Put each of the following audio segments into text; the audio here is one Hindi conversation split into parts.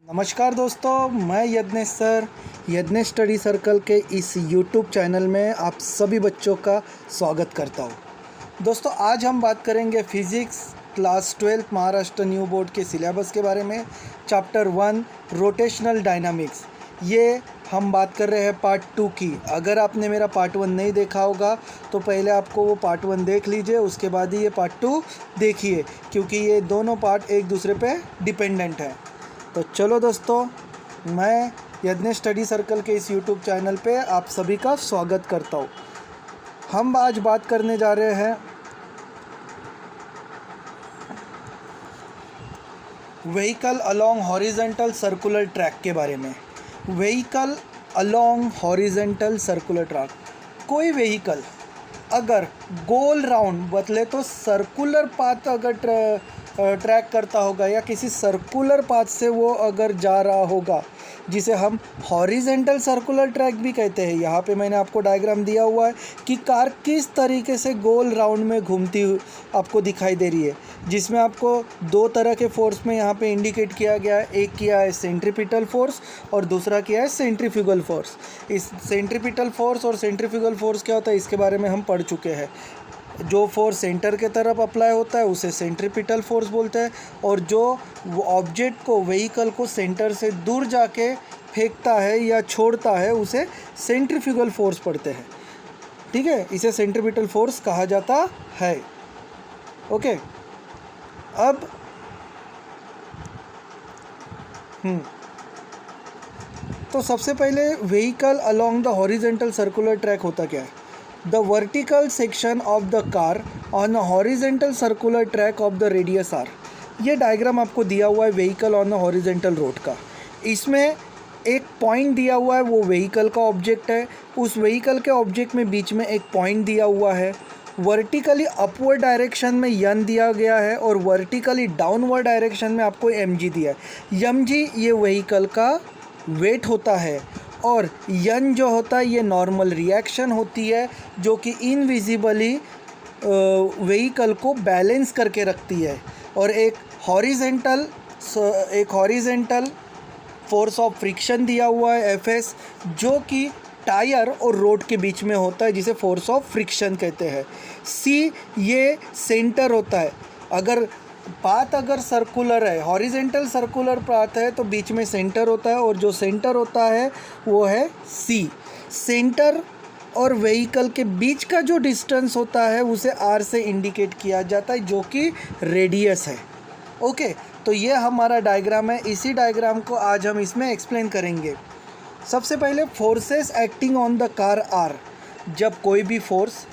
नमस्कार दोस्तों, मैं Yagnesh sir Yagnesh study circle के इस यूट्यूब चैनल में आप सभी बच्चों का स्वागत करता हूं। दोस्तों, आज हम बात करेंगे physics class 12 Maharashtra new board के सिलेबस के बारे में। चैप्टर 1 रोटेशनल डायनामिक्स, ये हम बात कर रहे हैं पार्ट 2 की। अगर आपने मेरा पार्ट 1 नहीं देखा होगा तो पहले आपको वो पार्ट 1 देख लीजिए, उसके बाद ही ये पार्ट 2 देखिए, क्योंकि ये दोनों पार्ट एक दूसरे पे डिपेंडेंट है। तो चलो दोस्तों, मैं यज्ञेश स्टडी सर्कल के इस यूट्यूब चैनल पे आप सभी का स्वागत करता हूँ। हम आज बात करने जा रहे हैं vehicle along horizontal circular track के बारे में। Vehicle along horizontal circular track, कोई व्हीकल अगर गोल राउंड बदले तो सर्कुलर पाथ अगर ट्रैक करता होगा या किसी सर्कुलर पाथ से वो अगर जा रहा होगा, जिसे हम हॉरिजेंटल सर्कुलर ट्रैक भी कहते हैं। यहाँ पे मैंने आपको डायग्राम दिया हुआ है कि कार किस तरीके से गोल राउंड में घूमती हुई आपको दिखाई दे रही है, जिसमें आपको दो तरह के फोर्स में यहाँ पे इंडिकेट किया गया है। एक किया है सेंट्रीपिटल फोर्स और दूसरा किया है सेंट्रीफ्यूगल फोर्स। इस सेंट्रीपिटल फोर्स और सेंट्रीफ्यूगल फोर्स क्या होता है, इसके बारे में हम पढ़ चुके हैं। जो फोर्स सेंटर के तरफ अप्लाई होता है उसे सेंट्रीपिटल फोर्स बोलते हैं, और जो ऑब्जेक्ट को, व्हीकल को सेंटर से दूर जाके फेंकता है या छोड़ता है उसे सेंट्रीफ्यूगल फोर्स पढ़ते हैं। ठीक है, इसे सेंट्रीपिटल फोर्स कहा जाता है। ओके, अब तो सबसे पहले vehicle along the horizontal circular track होता क्या है? The vertical section of the car on a horizontal circular track of the radius r। ये डायग्राम आपको दिया हुआ है vehicle on a horizontal road का। इसमें एक पॉइंट दिया हुआ है, वो व्हीकल का ऑब्जेक्ट है। उस व्हीकल के ऑब्जेक्ट में बीच में एक पॉइंट दिया हुआ है। वर्टिकली अपवर्ड डायरेक्शन में यन दिया गया है और वर्टिकली डाउनवर्ड डायरेक्शन में आपको mg दिया है। mg ये व्हीकल का वेट होता है, और यन जो होता है ये नॉर्मल रिएक्शन होती है, जो कि इनविजिबली व्हीकल को बैलेंस करके रखती है। और एक हॉरिजेंटल फोर्स ऑफ फ्रिक्शन दिया हुआ है Fs, जो कि टायर और रोड के बीच में होता है, जिसे फोर्स ऑफ फ्रिक्शन कहते हैं। C ये सेंटर होता है। अगर सर्कुलर है, हॉरिजेंटल सर्कुलर पाथ है, तो बीच में सेंटर होता है, और जो सेंटर होता है वो है C। सेंटर और व्हीकल के बीच का जो डिस्टेंस होता है उसे R से इंडिकेट किया जाता है, जो कि रेडियस है। ओके, तो ये हमारा डायग्राम है। इसी डायग्राम को आज हम इसमें एक्सप्लेन करेंगे। सबसे पहले forces acting on the car R. जब कोई भी फोर्स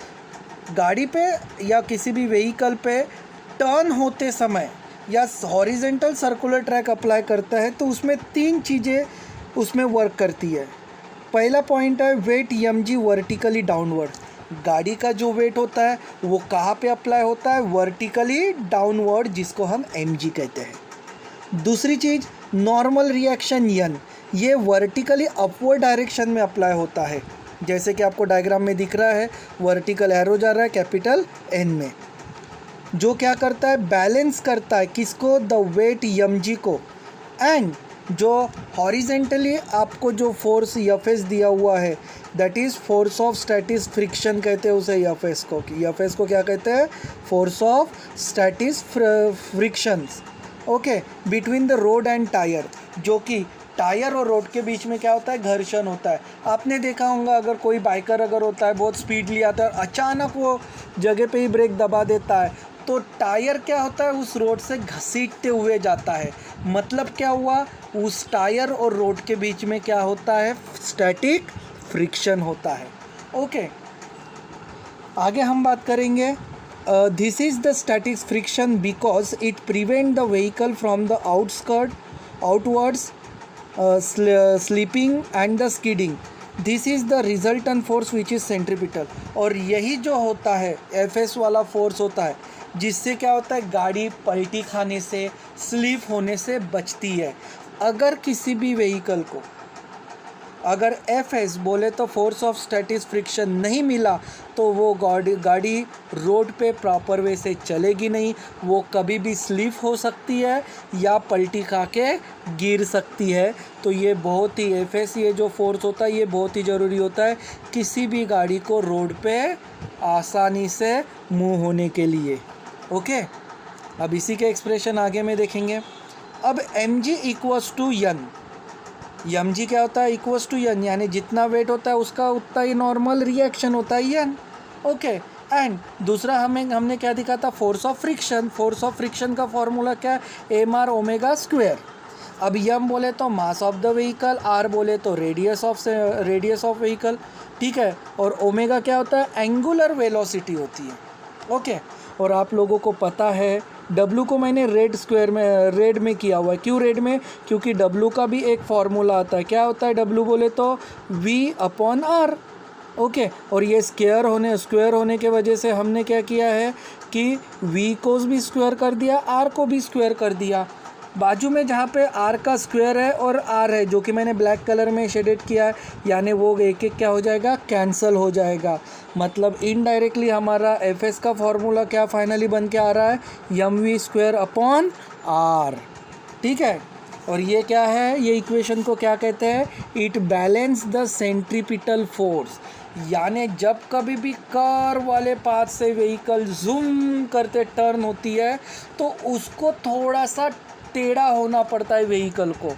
गाड़ी पे या किसी भी व्हीकल पे टर्न होते समय या हॉरिजेंटल सर्कुलर ट्रैक अप्लाई करता है, तो उसमें तीन चीज़ें उसमें वर्क करती है। पहला पॉइंट है वेट mg वर्टिकली डाउनवर्ड। गाड़ी का जो वेट होता है वो कहाँ पे अप्लाई होता है? वर्टिकली डाउनवर्ड, जिसको हम mg कहते हैं। दूसरी चीज़ नॉर्मल रिएक्शन n, ये वर्टिकली अपवर्ड डायरेक्शन में अप्लाई होता है। जैसे कि आपको डायग्राम में दिख रहा है, वर्टिकल एरो जा रहा है कैपिटल N में, जो क्या करता है? बैलेंस करता है किसको? द वेट mg को। एंड जो हॉरिजेंटली आपको जो फोर्स Fs दिया हुआ है, that is force of static friction कहते हैं उसे। Fs को क्या कहते हैं? Force of static frictions. Okay, between the road and tyre, जो कि टायर और रोड के बीच में क्या होता है? घर्षण होता है। आपने देखा होगा, अगर कोई बाइकर अगर होता है, बहुत स्पीडली आता है, अचानक वो जगह पे ही ब्रेक दबा देता है, तो टायर क्या होता है? उस रोड से घसीटते हुए जाता है। मतलब क्या हुआ? उस टायर और रोड के बीच में क्या होता है? स्टैटिक फ्रिक्शन होता है। ओके, आगे हम बात करेंगे। This is the static friction because it prevent the vehicle from the outwards sleeping and the skidding. This is the resultant force which is centripetal. और यही जो होता है Fs वाला फोर्स होता है, जिससे क्या होता है? गाड़ी पलटी खाने से, स्लिप होने से बचती है। अगर किसी भी व्हीकल को अगर एफ एस बोले तो फोर्स ऑफ स्टैटिक फ्रिक्शन नहीं मिला तो वो गाड़ी रोड पे प्रॉपर वे से चलेगी नहीं, वो कभी भी स्लिप हो सकती है या पलटी खा के गिर सकती है। तो ये बहुत ही एफ एस, ये जो फोर्स होता है ये बहुत ही ज़रूरी होता है किसी भी गाड़ी को रोड पे आसानी से मूव होने के लिए। ओके, अब इसी के एक्सप्रेशन आगे में देखेंगे। अब M G equals to N, M G क्या होता है, इक्वल्स टू यन, यानी जितना वेट होता है उसका उतना ही नॉर्मल रिएक्शन होता है यन। ओके, एंड दूसरा हमने क्या दिखा था, force of friction. Force of friction का फॉर्मूला क्या है, एम आर ओमेगा स्क्वायर। अब यम बोले तो mass of the vehicle, R बोले तो रेडियस ऑफ व्हीकल, ठीक है। और ओमेगा क्या होता है, एंगुलर वेलोसिटी होती है। ओके, और आप लोगों को पता है W को मैंने रेड में किया हुआ है। क्यों रेड में, क्योंकि W का भी एक फॉर्मूला आता है। क्या होता है W बोले तो V अपॉन R। ओके, और ये स्क्वायर होने के वजह से हमने क्या किया है कि V को भी स्क्वायर कर दिया, R को भी स्क्वायर कर दिया। बाजू में जहाँ पे R का स्क्वायर है और R है, जो कि मैंने ब्लैक कलर में शेडेड किया है, यानी वो एक एक क्या हो जाएगा, कैंसिल हो जाएगा। मतलब इनडायरेक्टली हमारा एफ एस का फॉर्मूला क्या फाइनली बन के आ रहा है, M V square upon R. ठीक है, और ये क्या है, ये इक्वेशन को क्या कहते हैं, it balance the centripetal force. यानी जब कभी भी कार वाले पाथ से व्हीकल जूम करते टर्न होती है तो उसको थोड़ा सा टेढ़ा होना पड़ता है व्हीकल को।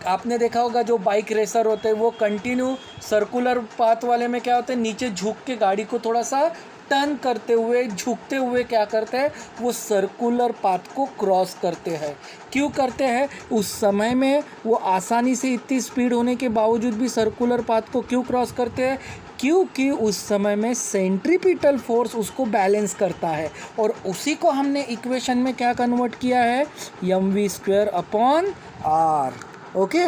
आपने देखा होगा जो बाइक रेसर होते हैं वो कंटिन्यू सर्कुलर पाथ वाले में क्या होते हैं, नीचे झुक के गाड़ी को थोड़ा सा टर्न करते हुए झुकते हुए क्या करते हैं, वो सर्कुलर पाथ को क्रॉस करते हैं। क्यों करते हैं, उस समय में वो आसानी से इतनी स्पीड होने के बावजूद भी सर्कुलर पाथ को क्यों क्रॉस करते हैं, क्योंकि उस समय में सेंट्रीपिटल फोर्स उसको बैलेंस करता है। और उसी को हमने इक्वेशन में क्या कन्वर्ट किया है, M V square upon R. Okay,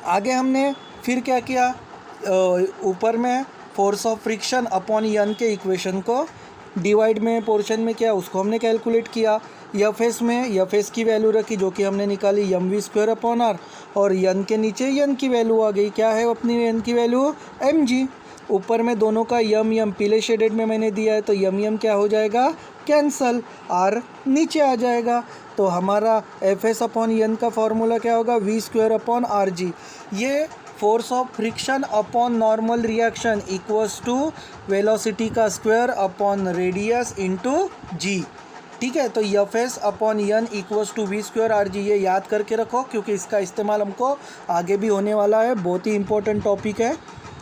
आगे हमने फिर क्या किया, ऊपर में force of friction upon N के इक्वेशन को डिवाइड में पोर्शन में किया, उसको हमने कैलकुलेट किया। एफ एस में एफ एस की वैल्यू रखी जो कि हमने निकाली M V square upon R, और यन के नीचे यन की वैल्यू आ गई, क्या है अपनी यन की वैल्यू, एम जी। ऊपर में दोनों का यम पीले शेडेड में मैंने दिया है तो यम क्या हो जाएगा, कैंसल, आर नीचे आ जाएगा। तो हमारा एफ एस अपॉन यन का फॉर्मूला क्या होगा, V square upon R G. ये force of friction upon normal reaction equals to velocity का square upon radius into G. ठीक है, तो F S upon N equals to V square R G, ये याद करके रखो क्योंकि इसका इस्तेमाल हमको आगे भी होने वाला है, बहुत ही इंपॉर्टेंट टॉपिक है।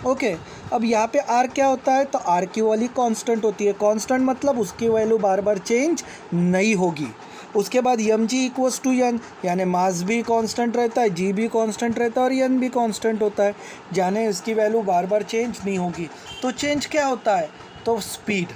ओके, अब यहाँ पे आर क्या होता है, तो आर की वैल्यू कांस्टेंट होती है। कांस्टेंट मतलब उसकी वैल्यू बार बार चेंज नहीं होगी। उसके बाद एम जी इक्वल्स टू यन, यानी मास भी कांस्टेंट रहता है, जी भी कांस्टेंट रहता है और यन भी कांस्टेंट होता है, यानी इसकी वैल्यू बार बार चेंज नहीं होगी। तो चेंज क्या होता है, तो स्पीड,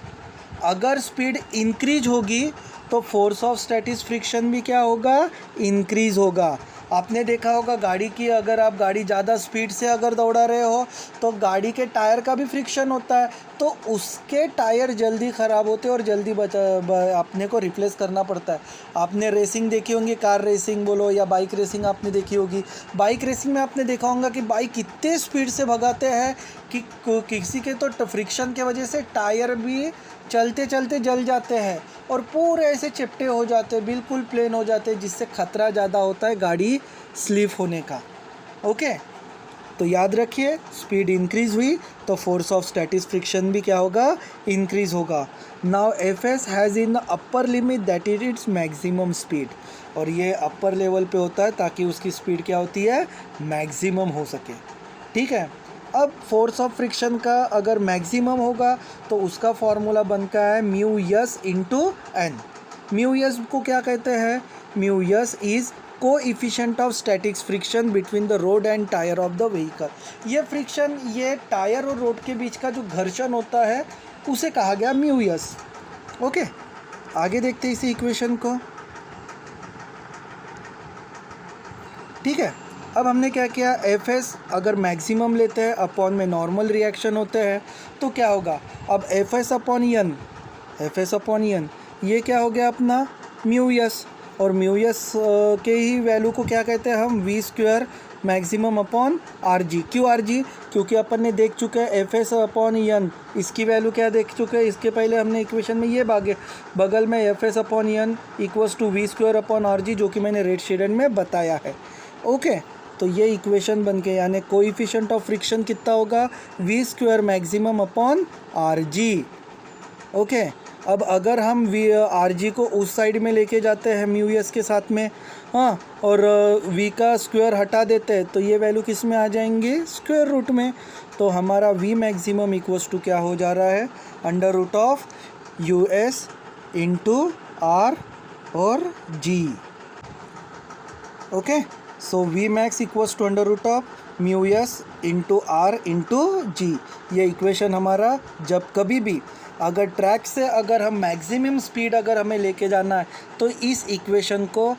अगर स्पीड इंक्रीज होगी तो फोर्स ऑफ स्टैटिक फ्रिक्शन भी क्या होगा, इंक्रीज होगा। आपने देखा होगा गाड़ी की, अगर आप गाड़ी ज़्यादा स्पीड से अगर दौड़ा रहे हो तो गाड़ी के टायर का भी फ्रिक्शन होता है, तो उसके टायर जल्दी ख़राब होते हैं और जल्दी अपने को रिप्लेस करना पड़ता है। आपने रेसिंग देखी होंगी, कार रेसिंग बोलो या बाइक रेसिंग आपने देखी होगी। बाइक रेसिंग में आपने देखा होगा कि बाइक इतने स्पीड से भगाते हैं कि किसी के तो फ्रिक्शन के वजह से टायर भी चलते चलते जल जाते हैं और पूरे ऐसे चिपटे हो जाते हैं, बिल्कुल प्लेन हो जाते हैं, जिससे खतरा ज़्यादा होता है गाड़ी स्लिप होने का। ओके, तो याद रखिए स्पीड इंक्रीज हुई तो फोर्स ऑफ स्टैटिक फ्रिक्शन भी क्या होगा, इंक्रीज होगा। Now F S has in the upper limit that is its maximum speed, और ये अपर लेवल पे होता है ताकि उसकी स्पीड क्या होती है, मैक्सिमम हो सके। ठीक है, अब फोर्स ऑफ फ्रिक्शन का अगर मैक्सिमम होगा तो उसका फॉर्मूला बनता है mu S into N. Mu S को क्या कहते हैं, mu S is coefficient of static friction between the road and tyre of the vehicle. ये फ्रिक्शन, ये टायर और रोड के बीच का जो घर्षण होता है उसे कहा गया म्यू यस। ओके, आगे देखते हैं इसी इक्वेशन को। ठीक है, अब हमने क्या किया, एफ एस अगर मैक्सिमम लेते हैं, अपॉन में नॉर्मल रिएक्शन होते हैं, तो क्या होगा, अब F S upon N, F S upon N, ये क्या हो गया अपना म्यू यस, और म्यू एस के ही वैल्यू को क्या कहते हैं हम, V square maximum upon R G. क्यों आर जी? क्योंकि अपन ने देख चुके हैं एफ एस अपॉन एन, इसकी वैल्यू क्या देख चुके हैं, इसके पहले हमने इक्वेशन में ये बगल में F S upon N equals to V square upon R G, जो कि मैंने रेड शेडेड में बताया है। ओके, तो ये इक्वेशन बन के, यानी कोएफिशिएंट ऑफ फ्रिक्शन कितना होगा, V square maximum upon R G. Okay, अब अगर हम वी आर जी को उस साइड में लेके जाते हैं म्यू एस के साथ में, हाँ, और वी का स्क्वायर हटा देते हैं, तो ये वैल्यू किस में आ जाएंगे, स्क्वायर रूट में। तो हमारा वी मैक्सिमम इक्वल्स टू क्या हो जा रहा है, under root of U S into R और G. Okay, so V max equals to under root of mu S into R into G. ये इक्वेशन हमारा, जब कभी भी अगर ट्रैक से अगर हम मैक्सिमम स्पीड अगर हमें लेके जाना है, तो इस इक्वेशन को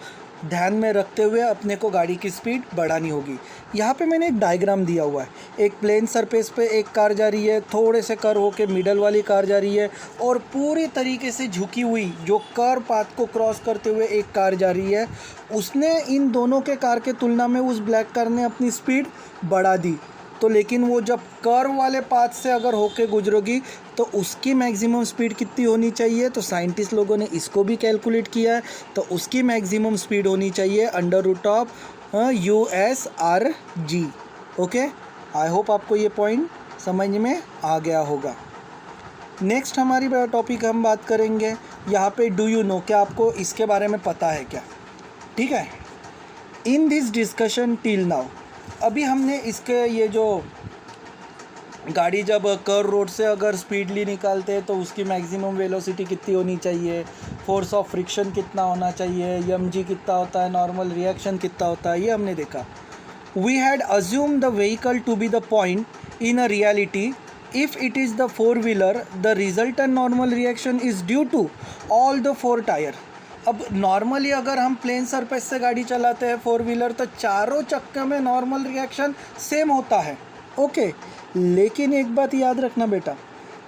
ध्यान में रखते हुए अपने को गाड़ी की स्पीड बढ़ानी होगी। यहाँ पे मैंने एक डायग्राम दिया हुआ है, एक प्लेन सरफेस पे एक कार जा रही है, थोड़े से कर्व होके मिडल वाली कार जा रही है, और पूरी तरीके से झुकी हुई जो कर्व पाथ को क्रॉस करते हुए एक कार जा रही है। उसने इन दोनों के कार के तुलना में उस ब्लैक कार ने अपनी स्पीड बढ़ा दी, तो लेकिन वो जब कर्व वाले पाथ से अगर होके गुजरेगी तो उसकी मैक्सिमम स्पीड कितनी होनी चाहिए, तो साइंटिस्ट लोगों ने इसको भी कैलकुलेट किया है। तो उसकी मैक्सिमम स्पीड होनी चाहिए under root of U S R G. Okay, I hope आपको ये पॉइंट समझ में आ गया होगा। नेक्स्ट हमारी टॉपिक हम बात करेंगे यहाँ पे, डू यू नो, क्या आपको इसके बारे में पता है क्या? ठीक है, in this discussion till now, अभी हमने इसके ये जो गाड़ी जब कर्व रोड से अगर स्पीडली निकालते हैं तो उसकी मैक्सिमम वेलोसिटी कितनी होनी चाहिए, फोर्स ऑफ फ्रिक्शन कितना होना चाहिए, एम जी कितना होता है, नॉर्मल रिएक्शन कितना होता है, ये हमने देखा। We had assume the vehicle to be the point in a reality if it is the four wheeler, the resultant normal reaction is due to all the four tyre. अब नॉर्मली अगर हम प्लेन सरफेस से गाड़ी चलाते हैं फोर व्हीलर, तो चारों चक्के में नॉर्मल रिएक्शन सेम होता है। ओके, लेकिन एक बात याद रखना बेटा,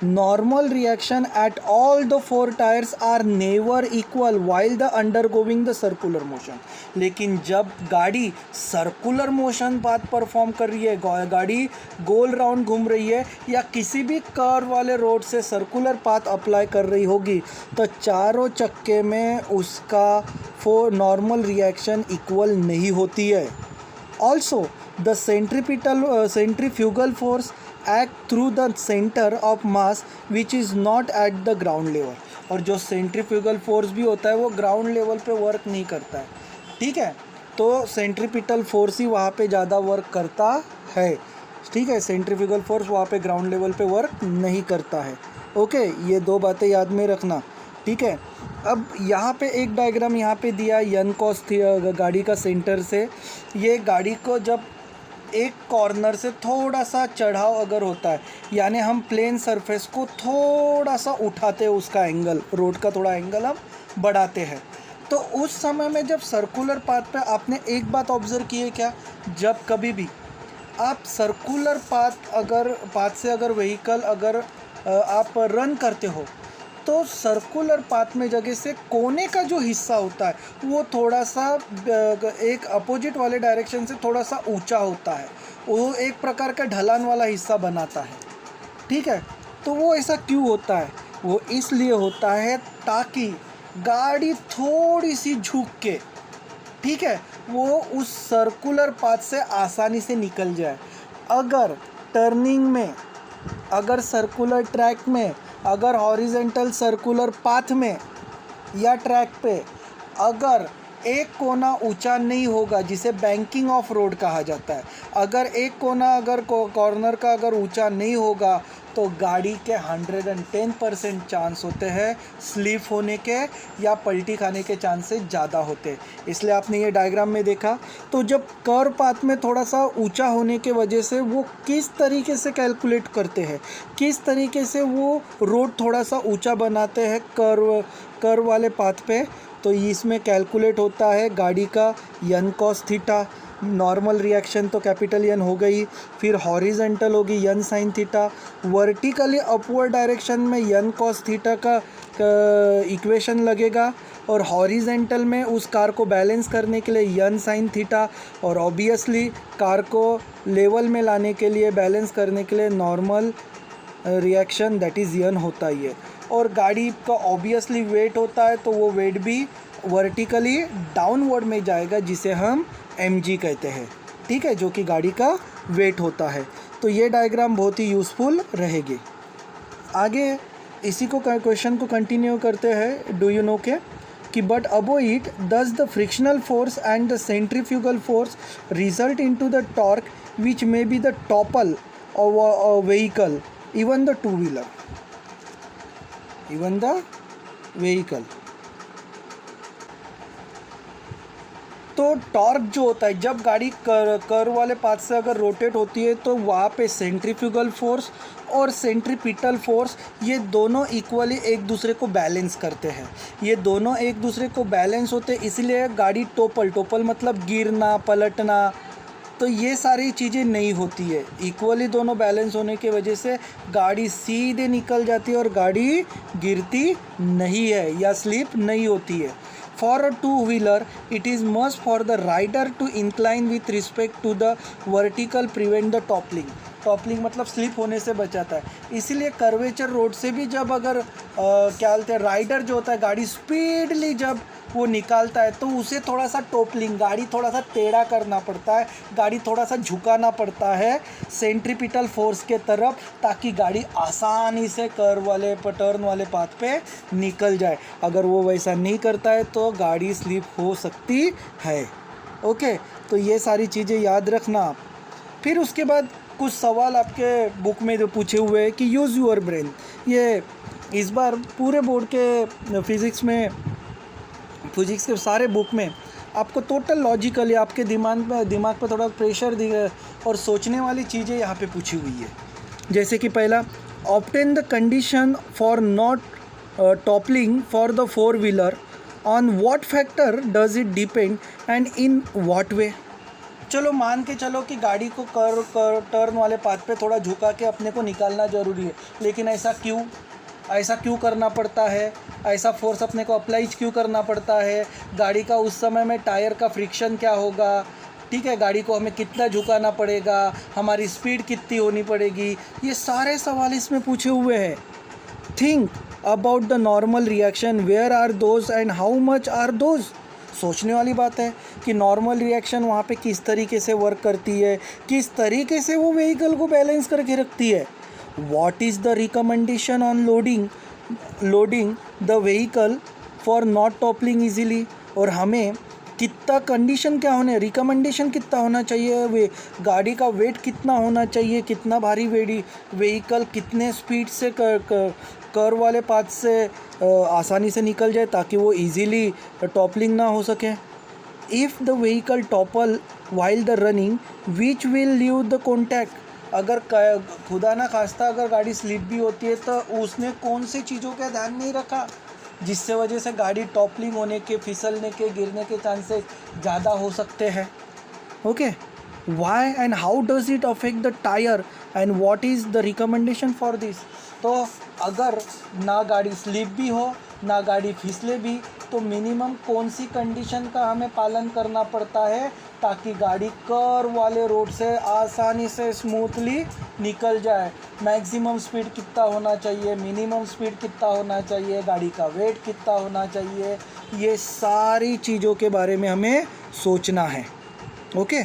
normal reaction at all the four tyres are never equal while the undergoing the circular motion. लेकिन जब गाड़ी सर्कुलर मोशन पाथ परफॉर्म कर रही है, गाड़ी गोल राउंड घूम रही है, या किसी भी कर्व वाले रोड से सर्कुलर पाथ अप्लाई कर रही होगी, तो चारों चक्के में उसका नॉर्मल रिएक्शन इक्वल नहीं होती है। Also the centrifugal force act through the centre of mass which is not at the ground level. और जो सेंट्रीफ्यूगल फोर्स भी होता है वो ग्राउंड लेवल पे वर्क नहीं करता है। ठीक है, तो सेंट्रीपिटल फोर्स ही वहाँ पे ज़्यादा वर्क करता है। ठीक है, सेंट्रीफ्यूगल फोर्स वहाँ पे ग्राउंड लेवल पे वर्क नहीं करता है। ओके, ये दो बातें याद में रखना। ठीक है, अब यहाँ पे एक डायग्राम यहाँ पे दिया, यन कॉस गाड़ी का सेंटर से, ये गाड़ी को जब एक कॉर्नर से थोड़ा सा चढ़ाव अगर होता है, यानी हम प्लेन सरफेस को थोड़ा सा उठाते हैं, उसका एंगल, रोड का थोड़ा एंगल हम बढ़ाते हैं, तो उस समय में जब सर्कुलर पाथ पे आपने एक बात ऑब्जर्व की है क्या, जब कभी भी आप सर्कुलर पाथ से अगर व्हीकल अगर आप रन करते हो, तो सर्कुलर पाथ में जगह से कोने का जो हिस्सा होता है वो थोड़ा सा एक अपोजिट वाले डायरेक्शन से थोड़ा सा ऊंचा होता है, वो एक प्रकार का ढलान वाला हिस्सा बनाता है। ठीक है, तो वो ऐसा क्यों होता है, वो इसलिए होता है ताकि गाड़ी थोड़ी सी झुक के, ठीक है, वो उस सर्कुलर पाथ से आसानी से निकल जाए। अगर टर्निंग में, अगर सर्कुलर ट्रैक में, अगर हॉरिजेंटल सर्कुलर पाथ में या ट्रैक पे अगर एक कोना ऊंचा नहीं होगा, जिसे बैंकिंग ऑफ रोड कहा जाता है, अगर एक कोना अगर कॉर्नर का अगर ऊंचा नहीं होगा, तो गाड़ी के 110% चांस होते हैं स्लिप होने के या पलटी खाने के चांसेस ज़्यादा होते हैं। इसलिए आपने ये डायग्राम में देखा, तो जब कर्व पाथ में थोड़ा सा ऊंचा होने के वजह से वो किस तरीके से कैलकुलेट करते हैं, किस तरीके से वो रोड थोड़ा सा ऊंचा बनाते हैं कर्व वाले पाथ पे, तो इसमें कैलकुलेट होता है गाड़ी का N cos theta, normal reaction तो कैपिटल एन हो गई, फिर हॉरिजेंटल होगी N sine theta, vertically upward direction में यन कॉस थीटा का इक्वेशन लगेगा, और हॉरिजेंटल में उस कार को बैलेंस करने के लिए यन साइन थीटा, और ऑब्वियसली कार को लेवल में लाने के लिए बैलेंस करने के लिए नॉर्मल रिएक्शन दैट इज़ यन होता ही है। और गाड़ी का ऑब्वियसली वेट होता है तो वो वेट भी वर्टिकली डाउनवर्ड में जाएगा जिसे हम mg कहते हैं, ठीक है, जो कि गाड़ी का वेट होता है। तो ये डायग्राम बहुत ही यूज़फुल रहेगी। आगे इसी को क्वेश्चन को कंटिन्यू करते हैं। डू यू नो के कि बट अबो इट दस the frictional force and the centrifugal force result into the torque which may be the topple of a vehicle even the two wheeler, even the vehicle. तो टॉर्क जो होता है जब गाड़ी कर्व वाले पाथ से अगर रोटेट होती है तो वहाँ पे सेंट्रीफ्यूगल फोर्स और सेंट्रीपिटल फोर्स ये दोनों इक्वली एक दूसरे को बैलेंस करते हैं। ये दोनों एक दूसरे को बैलेंस होते हैं, इसलिए गाड़ी टोपल मतलब गिरना पलटना, तो ये सारी चीज़ें नहीं होती है। इक्वली दोनों बैलेंस होने की वजह से गाड़ी सीधे निकल जाती है और गाड़ी गिरती नहीं है या स्लिप नहीं होती है। For a two-wheeler, it is must for the rider to incline with respect to the vertical prevent the toppling. Toppling मतलब स्लिप होने से बचाता है। इसीलिए कर्वेचर रोड से भी जब अगर क्या बोलते हैं राइडर जो होता है गाड़ी स्पीडली जब वो निकालता है तो उसे थोड़ा सा टॉपलिंग, गाड़ी थोड़ा सा टेढ़ा करना पड़ता है, गाड़ी थोड़ा सा झुकाना पड़ता है सेंट्रीपिटल फोर्स के तरफ, ताकि गाड़ी आसानी से कर्व वाले टर्न वाले पाथ पे निकल जाए। अगर वो वैसा नहीं करता है तो गाड़ी स्लिप हो सकती है। ओके, तो ये सारी चीज़ें याद रखना आप। फिर उसके बाद कुछ सवाल आपके बुक में जो पूछे हुए हैं कि यूज़ यूर ब्रेन, ये इस बार पूरे बोर्ड के फिज़िक्स के सारे बुक में आपको टोटल लॉजिकली आपके दिमाग पे थोड़ा प्रेशर दिया और सोचने वाली चीज़ें यहाँ पे पूछी हुई है। जैसे कि पहला, obtain the condition for not toppling for the four wheeler, on what factor does it depend and in what way. चलो मान के चलो कि गाड़ी को टर्न वाले पाथ पे थोड़ा झुका के अपने को निकालना ज़रूरी है, लेकिन ऐसा क्यों करना पड़ता है, ऐसा फोर्स अपने को अप्लाई क्यों करना पड़ता है, गाड़ी का उस समय में टायर का फ्रिक्शन क्या होगा, ठीक है, गाड़ी को हमें कितना झुकाना पड़ेगा, हमारी स्पीड कितनी होनी पड़ेगी, ये सारे सवाल इसमें पूछे हुए हैं। Think about the normal reaction, where are those and how much are those. सोचने वाली बात है कि नॉर्मल रिएक्शन वहाँ पे किस तरीके से वर्क करती है, किस तरीके से वो व्हीकल को बैलेंस करके रखती है। What is the recommendation on loading the vehicle for not toppling easily, और हमें कितना कंडीशन क्या होने, रिकमेंडेशन कितना होना चाहिए, वे गाड़ी का वेट कितना होना चाहिए, कितना भारी व्हीकल कितने स्पीड से कर्व वाले पाथ से आसानी से निकल जाए ताकि वो इजीली टॉपलिंग ना हो सके। If the vehicle topple while the running which will leave the contact, अगर खुदा ना खास्ता अगर गाड़ी स्लिप भी होती है तो उसने कौन सी चीज़ों का ध्यान नहीं रखा जिससे वजह से गाड़ी टॉपलिंग होने के, फिसलने के, गिरने के चांसेस ज़्यादा हो सकते हैं। Okay, why and how does it affect the tyre and what is the recommendation for this. तो अगर ना गाड़ी स्लिप भी हो ना गाड़ी फिसले भी तो मिनिमम कौन सी कंडीशन का हमें पालन करना पड़ता है ताकि गाड़ी कर्व वाले रोड से आसानी से स्मूथली निकल जाए। मैक्सिमम स्पीड कितना होना चाहिए, मिनिमम स्पीड कितना होना चाहिए, गाड़ी का वेट कितना होना चाहिए, ये सारी चीज़ों के बारे में हमें सोचना है। ओके,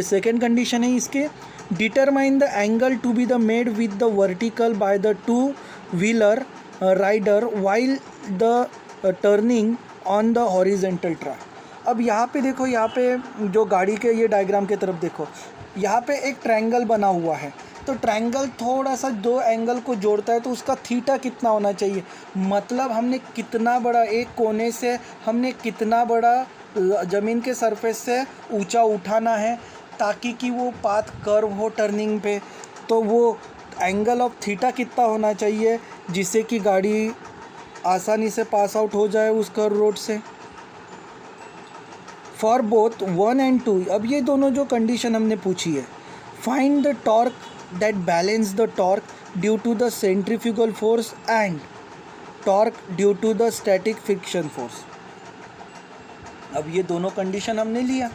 सेकेंड कंडीशन है इसके, determine the angle to be the made with the vertical by the two wheeler rider while the turning on the horizontal track. अब यहाँ पे देखो, यहाँ पे जो गाड़ी के ये डायग्राम की तरफ देखो, यहाँ पे एक ट्रायंगल बना हुआ है, तो ट्रायंगल थोड़ा सा दो एंगल को जोड़ता है तो उसका थीटा कितना होना चाहिए, मतलब हमने कितना बड़ा एक कोने से हमने कितना बड़ा ज़मीन के सरफेस से ऊंचा उठाना है ताकि कि वो पाथ कर्व हो टर्निंग पे, तो वो एंगल ऑफ थीटा कितना होना चाहिए जिससे कि गाड़ी आसानी से पास आउट हो जाए उस कर्व रोड से। फॉर बोथ 1 and 2, अब ये दोनों जो कंडीशन हमने पूछी है, find the torque that balance the torque due to the centrifugal force and torque due to the static friction force. अब ये दोनों कंडीशन हमने लिया।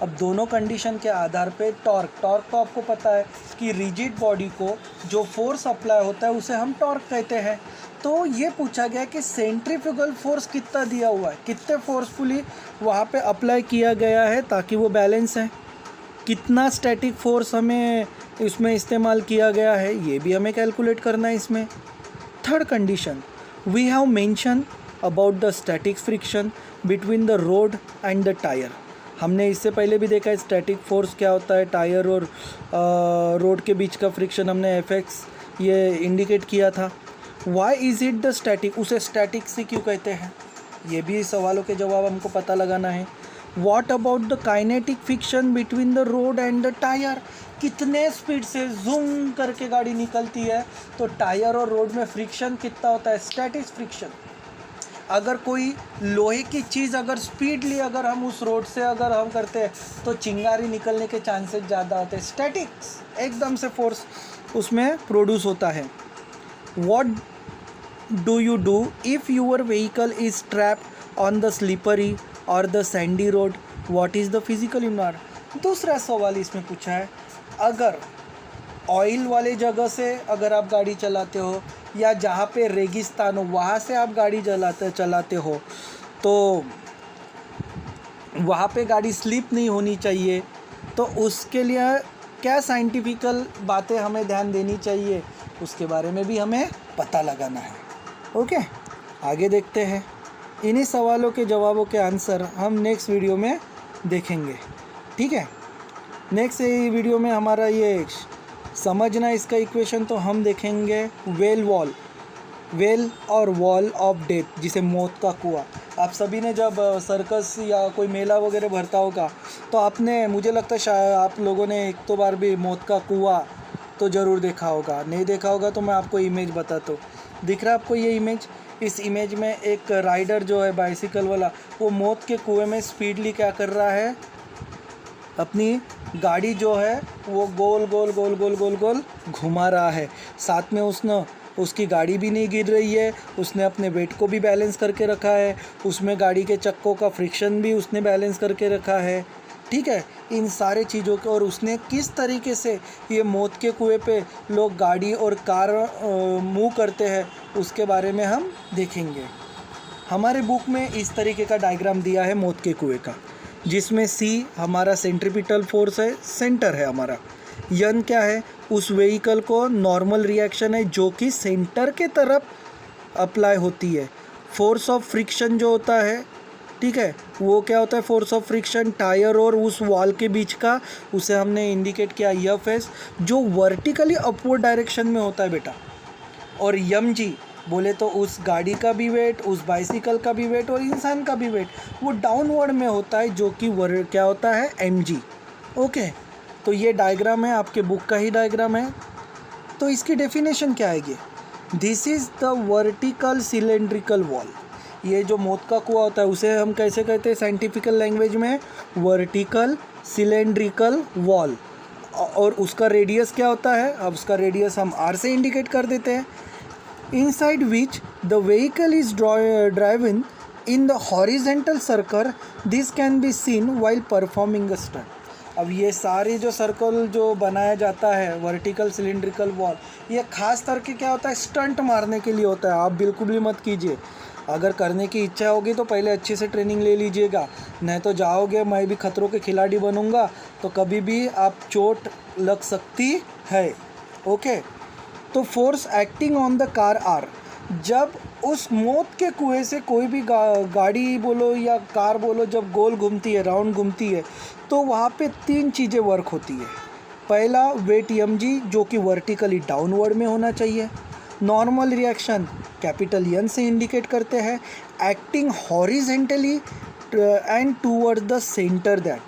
अब दोनों कंडीशन के आधार पे टॉर्क तो आपको पता है कि रिजिड बॉडी को जो फोर्स अप्लाई होता है उसे हम टॉर्क कहते हैं। तो ये पूछा गया कि सेंट्रीफ्यूगल फोर्स कितना दिया हुआ है, कितने फोर्सफुली वहाँ पे अप्लाई किया गया है ताकि वो बैलेंस है, कितना स्टैटिक फोर्स हमें इसमें इस्तेमाल किया गया है, ये भी हमें कैलकुलेट करना है इसमें। Third condition, we have mention about the static friction between the road and the tyre. हमने इससे पहले भी देखा है स्टैटिक फोर्स क्या होता है, टायर और रोड के बीच का फ्रिक्शन हमने एफएक्स ये इंडिकेट किया था। Why is it the static, उसे स्टैटिक से क्यों कहते हैं, ये भी सवालों के जवाब हमको पता लगाना है। What about the kinetic friction between the road and the tyre, कितने स्पीड से जूम करके गाड़ी निकलती है, तो टायर और रोड में फ्रिक्शन कितना होता है, स्टैटिक फ्रिक्शन। अगर कोई लोहे की चीज़ अगर स्पीडली अगर हम उस रोड से अगर हम करते हैं तो चिंगारी निकलने के चांसेस ज़्यादा होते हैं, स्टैटिक्स एकदम से फोर्स उसमें प्रोड्यूस होता है। What do you do if your vehicle is trapped on the slippery or the sandy road? What is the physical environment? दूसरा सवाल इसमें पूछा है, अगर ऑयल वाले जगह से अगर आप गाड़ी चलाते हो या जहाँ पे रेगिस्तान हो वहाँ से आप गाड़ी चलाते हो तो वहाँ पे गाड़ी स्लिप नहीं होनी चाहिए, तो उसके लिए क्या साइंटिफिकल बातें हमें ध्यान देनी चाहिए, उसके बारे में भी हमें पता लगाना है। ओके, आगे देखते हैं। इन्हीं सवालों के जवाबों के आंसर हम नेक्स्ट वीडियो में देखेंगे, ठीक है। नेक्स्ट वीडियो में हमारा ये समझना इसका इक्वेशन तो हम देखेंगे वेल और वॉल ऑफ डेथ, जिसे मौत का कुआं। आप सभी ने जब सर्कस या कोई मेला वगैरह भरता होगा तो आपने, मुझे लगता है शायद आप लोगों ने एक तो बार भी मौत का कुआं तो ज़रूर देखा होगा। नहीं देखा होगा तो मैं आपको इमेज बताता हूँ। दिख रहा है आपको ये इमेज? इस इमेज में एक राइडर जो है बाइसिकल वाला, वो मौत के कुएं में स्पीडली क्या कर रहा है, अपनी गाड़ी जो है वो गोल गोल गोल गोल गोल गोल घुमा रहा है। साथ में उसकी गाड़ी भी नहीं गिर रही है, उसने अपने वेट को भी बैलेंस करके रखा है, उसमें गाड़ी के चक्कों का फ्रिक्शन भी उसने बैलेंस करके रखा है, ठीक है। इन सारे चीज़ों के, और उसने किस तरीके से ये मौत के कुएं पे लोग गाड़ी और कार मूव करते हैं उसके बारे में हम देखेंगे। हमारे बुक में इस तरीके का डायग्राम दिया है मौत के कुएं का, जिसमें सी हमारा सेंट्रीपिटल फोर्स है, सेंटर है हमारा। यन क्या है, उस व्हीकल को नॉर्मल रिएक्शन है जो कि सेंटर के तरफ अप्लाई होती है। फोर्स ऑफ फ्रिक्शन जो होता है, ठीक है, वो क्या होता है, फोर्स ऑफ फ्रिक्शन टायर और उस वॉल के बीच का, उसे हमने इंडिकेट किया एफ, जो वर्टिकली अपवर्ड डायरेक्शन में होता है बेटा। और यम जी बोले तो उस गाड़ी का भी वेट, उस बाइसिकल का भी वेट और इंसान का भी वेट वो डाउनवर्ड में होता है, जो कि क्या होता है, एम जी। ओके, तो ये डायग्राम है, आपके बुक का ही डायग्राम है। तो इसकी डेफिनेशन क्या आएगी, this is the vertical cylindrical wall. ये जो मौत का कुआं होता है उसे हम कैसे कहते हैं साइंटिफिकल लैंग्वेज में, वर्टिकल सिलेंड्रिकल वॉल। और उसका रेडियस क्या होता है, अब उसका रेडियस हम आर से इंडिकेट कर देते हैं। Inside which the vehicle is driven in the horizontal circle, this can be seen while performing a stunt. अब ये सारे जो सर्कल जो बनाया जाता है वर्टिकल सिलेंड्रिकल वॉल, ये खास करके क्या होता है, स्टंट मारने के लिए होता है। आप बिल्कुल भी मत कीजिए, अगर करने की इच्छा होगी तो पहले अच्छे से ट्रेनिंग ले लीजिएगा, नहीं तो जाओगे मैं भी खतरों के खिलाड़ी बनूंगा तो कभी भी आप चोट लग सकती है। ओके, तो force acting on the car R, जब उस मौत के कुएं से कोई भी गाड़ी बोलो या कार बोलो जब गोल घूमती है, राउंड घूमती है, तो वहाँ पे तीन चीज़ें वर्क होती है। पहला वेट एम जी, जो कि वर्टिकली डाउनवर्ड में होना चाहिए। नॉर्मल रिएक्शन कैपिटल एन से इंडिकेट करते हैं, acting horizontally and toward the centre that,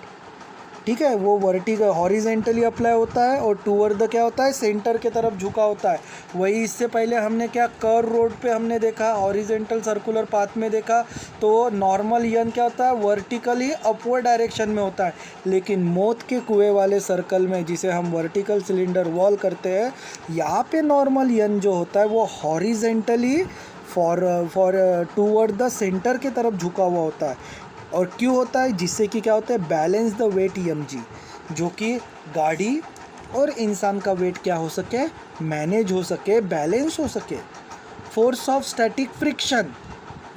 ठीक है, वो वर्टिकल हॉरिजेंटली अप्लाई होता है और टूवर्ड द क्या होता है, सेंटर के तरफ झुका होता है। वही इससे पहले हमने क्या कर्व रोड पे हमने देखा, हॉरिजेंटल सर्कुलर पाथ में देखा, तो नॉर्मल यन क्या होता है, वर्टिकली अपवर्ड डायरेक्शन में होता है। लेकिन मौत के कुएं वाले सर्कल में, जिसे हम वर्टिकल सिलेंडर वॉल करते हैं, यहाँ पे नॉर्मल यन जो होता है वो horizontally for toward the centre के तरफ झुका हुआ होता है। और क्यों होता है? जिससे कि क्या होता है, बैलेंस द वेट mg, जो कि गाड़ी और इंसान का वेट क्या हो सके, मैनेज हो सके, बैलेंस हो सके। फोर्स ऑफ स्टैटिक फ्रिक्शन,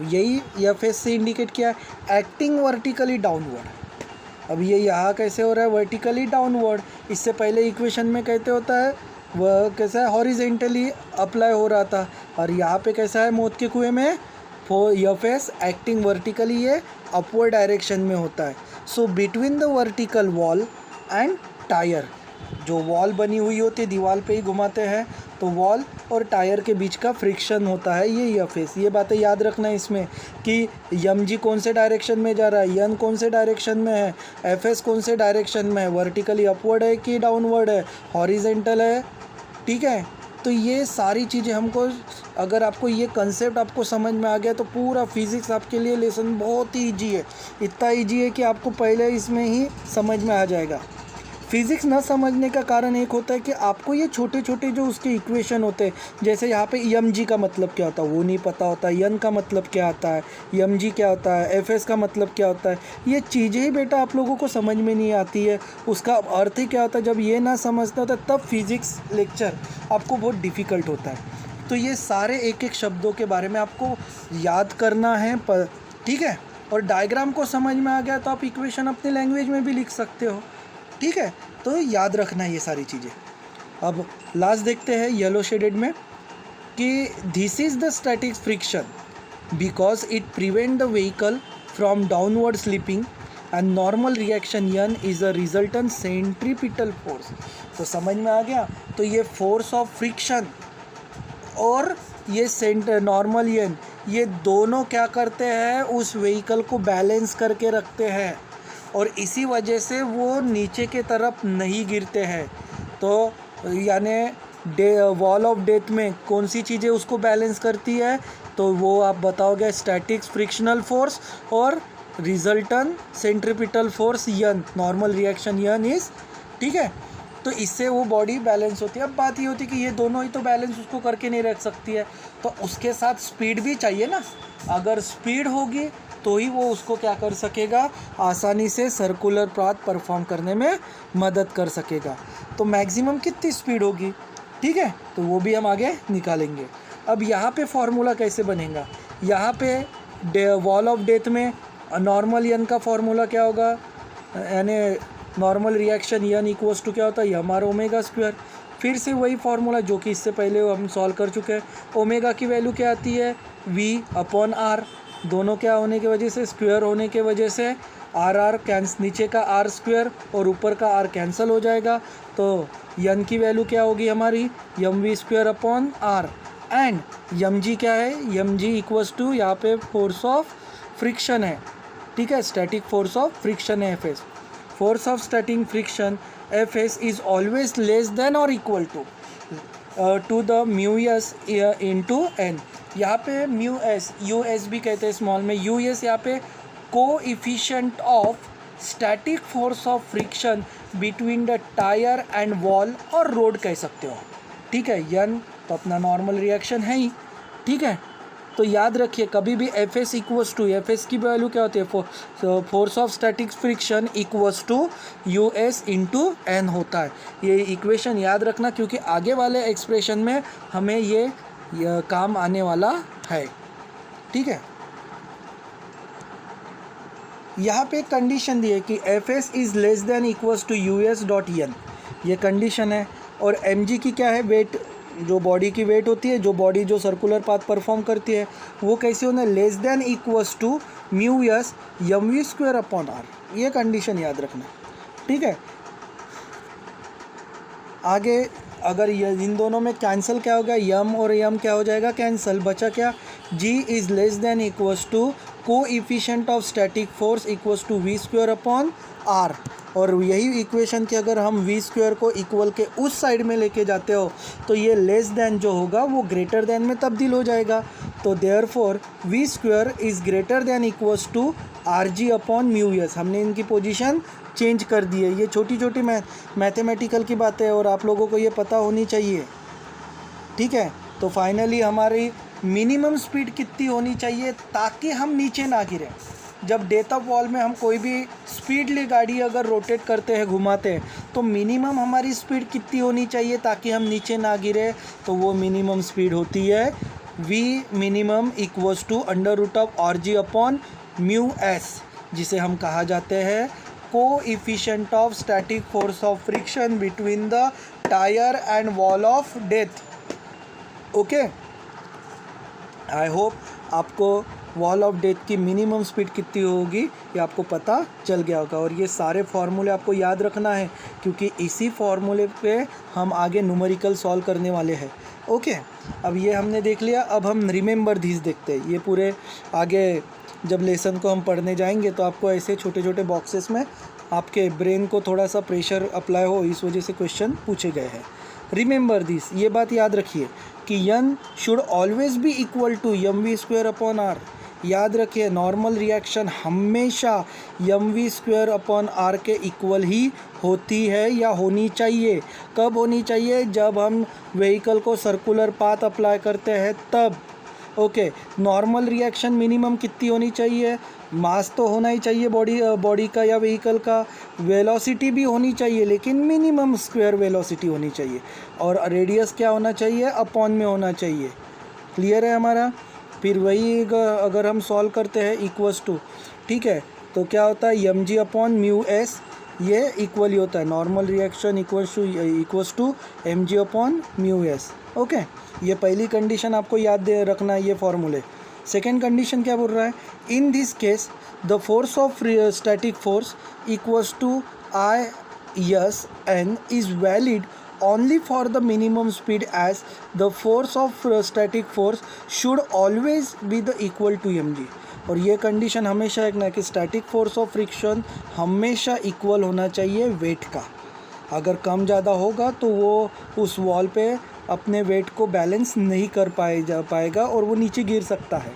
यही एफ से इंडिकेट किया है, एक्टिंग वर्टिकली डाउनवर्ड। अब ये यहाँ कैसे हो रहा है, वर्टिकली डाउनवर्ड। इससे पहले इक्वेशन में कहते होता है वह कैसा है, हॉरिजेंटली अप्लाई हो रहा था, और यहाँ पे कैसा है, मौत के कुएं में एफ एस एक्टिंग वर्टिकली, ये अपवर्ड डायरेक्शन में होता है। So between the vertical wall and tyre, जो वॉल बनी हुई होती है, दीवार पे ही घुमाते हैं, तो वॉल और टायर के बीच का फ्रिक्शन होता है ये एफ एस। ये बातें याद रखना है इसमें कि एम जी कौन से डायरेक्शन में जा रहा है, एन कौन से डायरेक्शन में है, एफ एस कौन से डायरेक्शन में है, वर्टिकली अपवर्ड है कि डाउनवर्ड है, हॉरिजेंटल है, ठीक है। तो ये सारी चीज़ें हमको, अगर आपको ये कंसेप्ट आपको समझ में आ गया तो पूरा फिज़िक्स आपके लिए लेसन बहुत ही ईजी है। इतना ईजी है कि आपको पहले इसमें ही समझ में आ जाएगा। फिज़िक्स ना समझने का कारण एक होता है कि आपको ये छोटे छोटे जो उसके इक्वेशन होते हैं, जैसे यहाँ पे एम जी का मतलब क्या होता है वो नहीं पता होता, एन का मतलब क्या आता है, एम जी क्या होता है, एफ एस का मतलब क्या होता है, ये चीज़ें ही बेटा आप लोगों को समझ में नहीं आती है, उसका अर्थ ही क्या होता है। जब ये ना समझता होता तब फिज़िक्स लेक्चर आपको बहुत डिफ़िकल्ट होता है। तो ये सारे एक एक शब्दों के बारे में आपको याद करना है, ठीक है। और डायग्राम को समझ में आ गया तो आप इक्वेशन अपने लैंग्वेज में भी लिख सकते हो, ठीक है। तो याद रखना ये सारी चीज़ें। अब लास्ट देखते हैं येलो शेडेड में कि this is the static friction because it prevent the vehicle from downward slipping and normal reaction N is a resultant centripetal force. तो समझ में आ गया। तो ये फोर्स ऑफ फ्रिक्शन और ये नॉर्मल एन, ये दोनों क्या करते हैं, उस व्हीकल को बैलेंस करके रखते हैं और इसी वजह से वो नीचे के तरफ नहीं गिरते हैं। तो यानी वॉल ऑफ डेथ में कौन सी चीज़ें उसको बैलेंस करती है, तो वो आप बताओगे स्टैटिक फ्रिक्शनल फोर्स और resultant centripetal force N, normal reaction N is, ठीक है। तो इससे वो बॉडी बैलेंस होती है। अब बात ये होती है कि ये दोनों ही तो बैलेंस उसको करके नहीं रख सकती है, तो उसके साथ स्पीड भी चाहिए ना। अगर स्पीड होगी तो ही वो उसको क्या कर सकेगा, आसानी से सर्कुलर पाथ परफॉर्म करने में मदद कर सकेगा। तो मैक्सिमम कितनी स्पीड होगी, ठीक है, तो वो भी हम आगे निकालेंगे। अब यहाँ पे फॉर्मूला कैसे बनेगा, यहाँ पे वॉल ऑफ डेथ में नॉर्मल एन का फॉर्मूला क्या होगा, यानी normal reaction N equals to क्या होता है, एम आर ओमेगा स्क्वायर। फिर से वही फार्मूला जो कि इससे पहले हम सॉल्व कर चुके हैं। ओमेगा की वैल्यू क्या आती है, वी अपॉन आर, दोनों क्या होने की वजह से, स्क्वायर होने के वजह से आर कैंस, नीचे का आर स्क्वायर और ऊपर का आर कैंसिल हो जाएगा। तो एन की वैल्यू क्या होगी हमारी, M V square upon R, and M G क्या है, एम जी इक्वल्स टू यहाँ पे फोर्स ऑफ फ्रिक्शन है, ठीक है, स्टैटिक फोर्स ऑफ फ्रिक्शन है F S. Force of static friction F S is always less than और equal to the mu S into N. यहाँ पे म्यू एस, यू एस भी कहते हैं स्मॉल में, यू एस यहाँ पे coefficient of static force of friction between the tyre and wall और रोड कह सकते हो, ठीक है। एन तो अपना नॉर्मल रिएक्शन है ही, ठीक है। तो याद रखिए कभी भी F S equals to, F S की वैल्यू क्या होती है, force of static friction equals to U S into N होता है। ये इक्वेशन याद रखना क्योंकि आगे वाले एक्सप्रेशन में हमें ये काम आने वाला है, ठीक है। यहाँ पे एक कंडीशन दी है कि F S is less than equals to U S dot N, ये कंडीशन है। और एम जी की क्या है, वेट, जो बॉडी की वेट होती है, जो बॉडी जो सर्कुलर पाथ परफॉर्म करती है, वो कैसे होना है, less than equals to mu S M V square upon R, ये कंडीशन याद रखना, ठीक है। आगे अगर ये इन दोनों में कैंसिल क्या होगा, यम और यम क्या हो जाएगा, कैंसिल, बचा क्या, G is less than equals to coefficient of static force equals to V square upon R. और यही इक्वेशन की अगर हम वी स्क्वायर को इक्वल के उस साइड में लेके जाते हो तो ये लेस देन जो होगा वो ग्रेटर देन में तब्दील हो जाएगा। तो therefore V square is greater than equals to R G upon mu S. हमने इनकी पोजीशन चेंज कर दी है। ये छोटी छोटी मैथमेटिकल की बातें है और आप लोगों को ये पता होनी चाहिए, ठीक है। तो फाइनली हमारी मिनिमम स्पीड कितनी होनी चाहिए ताकि हम नीचे ना गिरें। जब डेथ ऑफ वॉल में हम कोई भी स्पीडली गाड़ी अगर रोटेट करते हैं, घुमाते हैं, तो मिनिमम हमारी स्पीड कितनी होनी चाहिए ताकि हम नीचे ना गिरे, तो वो मिनिमम स्पीड होती है v minimum equals to √RG/μs, जिसे हम कहा जाते हैं coefficient of static force of friction between the tyre and wall of death. Okay, I hope आपको वॉल ऑफ डेथ की मिनिमम स्पीड कितनी होगी ये आपको पता चल गया होगा। और ये सारे फार्मूले आपको याद रखना है क्योंकि इसी फार्मूले पे हम आगे न्यूमेरिकल सॉल्व करने वाले हैं। ओके, अब ये हमने देख लिया। अब हम रिमेंबर दिस देखते हैं। ये पूरे आगे जब लेसन को हम पढ़ने जाएंगे तो आपको ऐसे छोटे छोटे बॉक्सेस में आपके ब्रेन को थोड़ा सा प्रेशर अप्लाई हो, इस वजह से क्वेश्चन पूछे गए हैं। रिमेंबर दिस, ये बात याद रखिए कि n should always be equal to mv²/r। याद रखिए नॉर्मल रिएक्शन हमेशा mv²/r के इक्वल ही होती है या होनी चाहिए। कब होनी चाहिए? जब हम व्हीकल को सर्कुलर पाथ अप्लाई करते हैं तब। ओके, नॉर्मल रिएक्शन मिनिमम कितनी होनी चाहिए? मास तो होना ही चाहिए बॉडी का या व्हीकल का, वेलोसिटी भी होनी चाहिए लेकिन मिनिमम स्क्वायर वेलोसिटी होनी चाहिए, और रेडियस क्या होना चाहिए? अपॉन में होना चाहिए। क्लियर है हमारा? फिर वही अगर हम सॉल्व करते हैं इक्वल्स टू, ठीक है, तो क्या होता है mg/μs, ये इक्वल ही होता है normal reaction equals to mg/μs। Okay, ये पहली कंडीशन आपको याद रखना है, ये फॉर्मूले। सेकेंड कंडीशन क्या बोल रहा है? In this case the force of static force equals to ISN is valid only for the minimum speed as the force of static force should always be the equal to mg। और ये कंडीशन हमेशा एक ना कि स्टैटिक फोर्स ऑफ फ्रिक्शन हमेशा इक्वल होना चाहिए वेट का। अगर कम ज़्यादा होगा तो वो उस वॉल पे अपने वेट को बैलेंस नहीं कर पाएगा और वो नीचे गिर सकता है।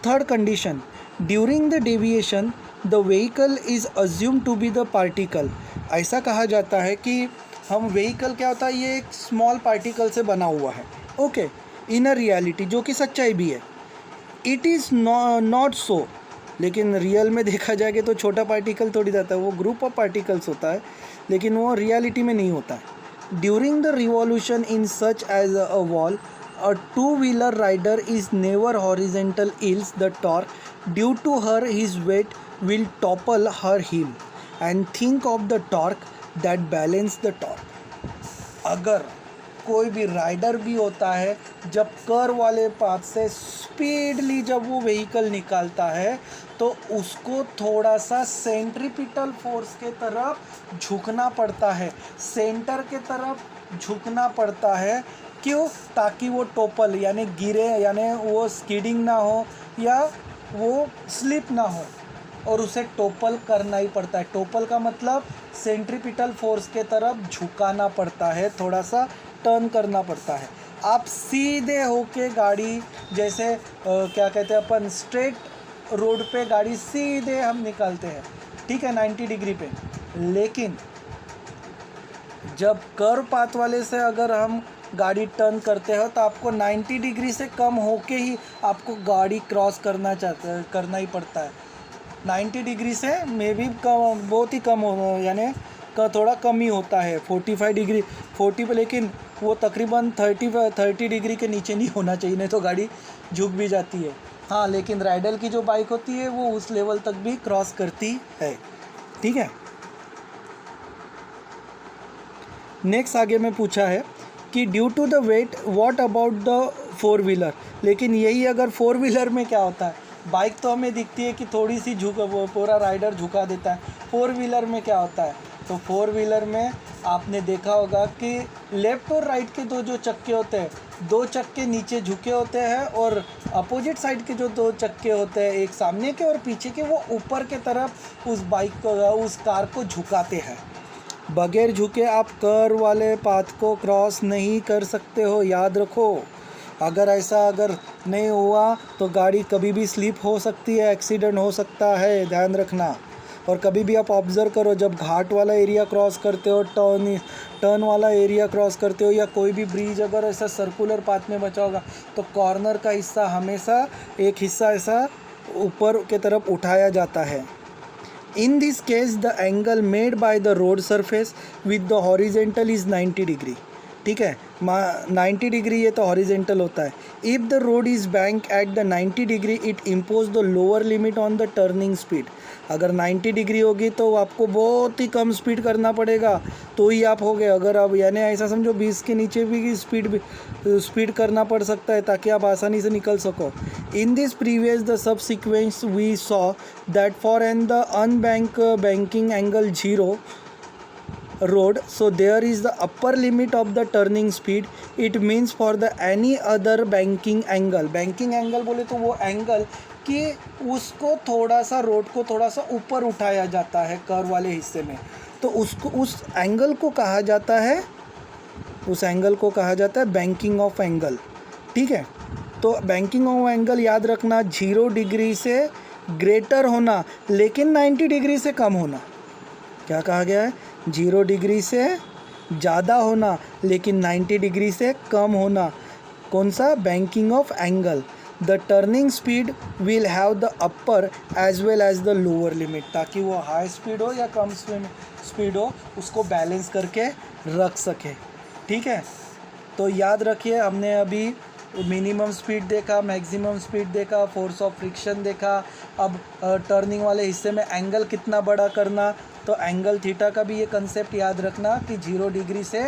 Third condition, during the deviation the vehicle is assume to be the particle. ऐसा कहा जाता है कि हम व्हीकल क्या होता है, ये एक स्मॉल पार्टिकल से बना हुआ है। ओके, इन अ रियलिटी, जो कि सच्चाई भी है। इट इज़ नॉट सो, लेकिन रियल में देखा जाएगा तो छोटा पार्टिकल थोड़ी जाता है, वो ग्रुप ऑफ पार्टिकल्स होता है, लेकिन वो रियलिटी में नहीं होता है। During the revolution in such as a wall a two wheeler rider is never horizontal else the torque due to her his weight will topple her hill and think of the torque that balance the torque. अगर कोई भी राइडर भी होता है, जब कर्व वाले पाथ से स्पीडली जब वो व्हीकल निकालता है तो उसको थोड़ा सा सेंट्रीपिटल फोर्स के तरफ झुकना पड़ता है, सेंटर के तरफ झुकना पड़ता है। क्यों? ताकि वो टोपल यानी गिरे, यानी वो स्कीडिंग ना हो या वो स्लिप ना हो, और उसे टोपल करना ही पड़ता है। टोपल का मतलब सेंट्रीपिटल फोर्स के तरफ झुकाना पड़ता है, थोड़ा सा टर्न करना पड़ता है। आप सीधे होके गाड़ी जैसे क्या कहते हैं अपन, स्ट्रेट रोड पे गाड़ी सीधे हम निकालते हैं, ठीक है, 90 डिग्री पे, लेकिन जब कर्व पाथ वाले से अगर हम गाड़ी टर्न करते हो तो आपको 90 डिग्री से कम होके ही आपको गाड़ी क्रॉस करना ही पड़ता है। 90 डिग्री से मे भी कम, बहुत ही कम हो, यानी थोड़ा कम ही होता है 45 डिग्री 40 पे, लेकिन वो तकरीबन 30 डिग्री के नीचे नहीं होना चाहिए, नहीं तो गाड़ी झुक भी जाती है। हाँ, लेकिन राइडर की जो बाइक होती है वो उस लेवल तक भी क्रॉस करती है, ठीक है। नेक्स्ट आगे में पूछा है कि due to the weight what about the four wheeler. लेकिन यही अगर फोर व्हीलर में क्या होता है, बाइक तो हमें दिखती है कि थोड़ी सी वो पूरा राइडर झुका देता है। फोर व्हीलर में क्या होता है, तो फोर व्हीलर में आपने देखा होगा कि लेफ़्ट और राइट के दो चक्के होते हैं, दो चक्के नीचे झुके होते हैं और अपोजिट साइड के जो दो चक्के होते हैं, एक सामने के और पीछे के, वो ऊपर के तरफ उस बाइक को, उस कार को झुकाते हैं। बगैर झुके आप कर्व वाले पाथ को क्रॉस नहीं कर सकते हो, याद रखो। अगर ऐसा अगर नहीं हुआ तो गाड़ी कभी भी स्लिप हो सकती है, एक्सीडेंट हो सकता है, ध्यान रखना। और कभी भी आप ऑब्ज़र्व करो, जब घाट वाला एरिया क्रॉस करते हो, टर्न वाला एरिया क्रॉस करते हो, या कोई भी ब्रिज अगर ऐसा सर्कुलर पाथ में बचा होगा तो कॉर्नर का हिस्सा हमेशा एक हिस्सा ऐसा ऊपर के तरफ उठाया जाता है। In this case, the angle made by the road surface with the horizontal is 90 degree. ठीक है, 90 डिग्री ये तो हॉरिजेंटल होता है। If the road is bank at the 90 degree it impose the lower limit on the turning speed. अगर 90 डिग्री होगी तो आपको बहुत ही कम स्पीड करना पड़ेगा तो ही आप हो गए। अगर आप यानी ऐसा समझो 20 के नीचे भी स्पीड करना पड़ सकता है ताकि आप आसानी से निकल सको। In this previous the sub sequence we saw that for N the unbank banking angle 0 road, so there is the upper limit of the turning speed. It means for the any other banking angle बोले तो वो एंगल कि उसको थोड़ा सा रोड को थोड़ा सा ऊपर उठाया जाता है कर्व वाले हिस्से में, तो उसको उस एंगल को कहा जाता है, उस एंगल को कहा जाता है बैंकिंग ऑफ एंगल। ठीक है, तो बैंकिंग ऑफ एंगल याद रखना 0 डिग्री से ग्रेटर होना लेकिन 90 डिग्री से कम होना। क्या कहा गया है? 0 डिग्री से ज़्यादा होना लेकिन 90 डिग्री से कम होना। कौन सा? Banking of angle. The turning speed will have the upper as well as the lower limit, ताकि वो हाई स्पीड हो या कम स्पीड हो उसको बैलेंस करके रख सके। ठीक है, तो याद रखिए हमने अभी मिनिमम स्पीड देखा, मैक्सिमम स्पीड देखा, फोर्स ऑफ फ्रिक्शन देखा। अब टर्निंग वाले हिस्से में एंगल कितना बड़ा करना, तो एंगल थीटा का भी ये कंसेप्ट याद रखना कि 0 डिग्री से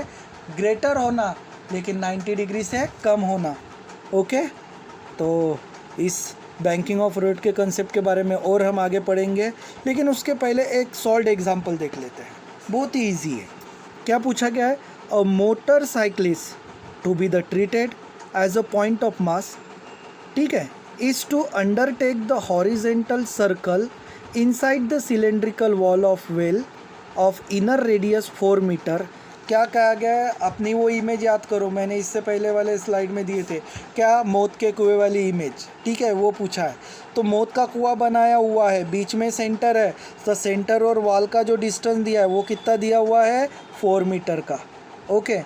ग्रेटर होना लेकिन 90 डिग्री से कम होना। ओके, तो इस बैंकिंग ऑफ रोड के कंसेप्ट के बारे में और हम आगे पढ़ेंगे, लेकिन उसके पहले एक सॉल्व एग्जांपल देख लेते हैं। बहुत ही ईजी है। क्या पूछा गया है? A motor cyclist to be the treated as a point of mass, ठीक है, is to undertake the horizontal circle inside the cylindrical wall of well of inner radius 4 metre. क्या कहा गया है? अपनी वो इमेज याद करो, मैंने इससे पहले वाले स्लाइड में दिए थे, क्या? मौत के कुएं वाली इमेज। ठीक है, वो पूछा है। तो मौत का कुआं बनाया हुआ है, बीच में सेंटर है, तो सेंटर और वॉल का जो डिस्टेंस दिया है वो कितना दिया हुआ है? 4 मीटर का। Okay,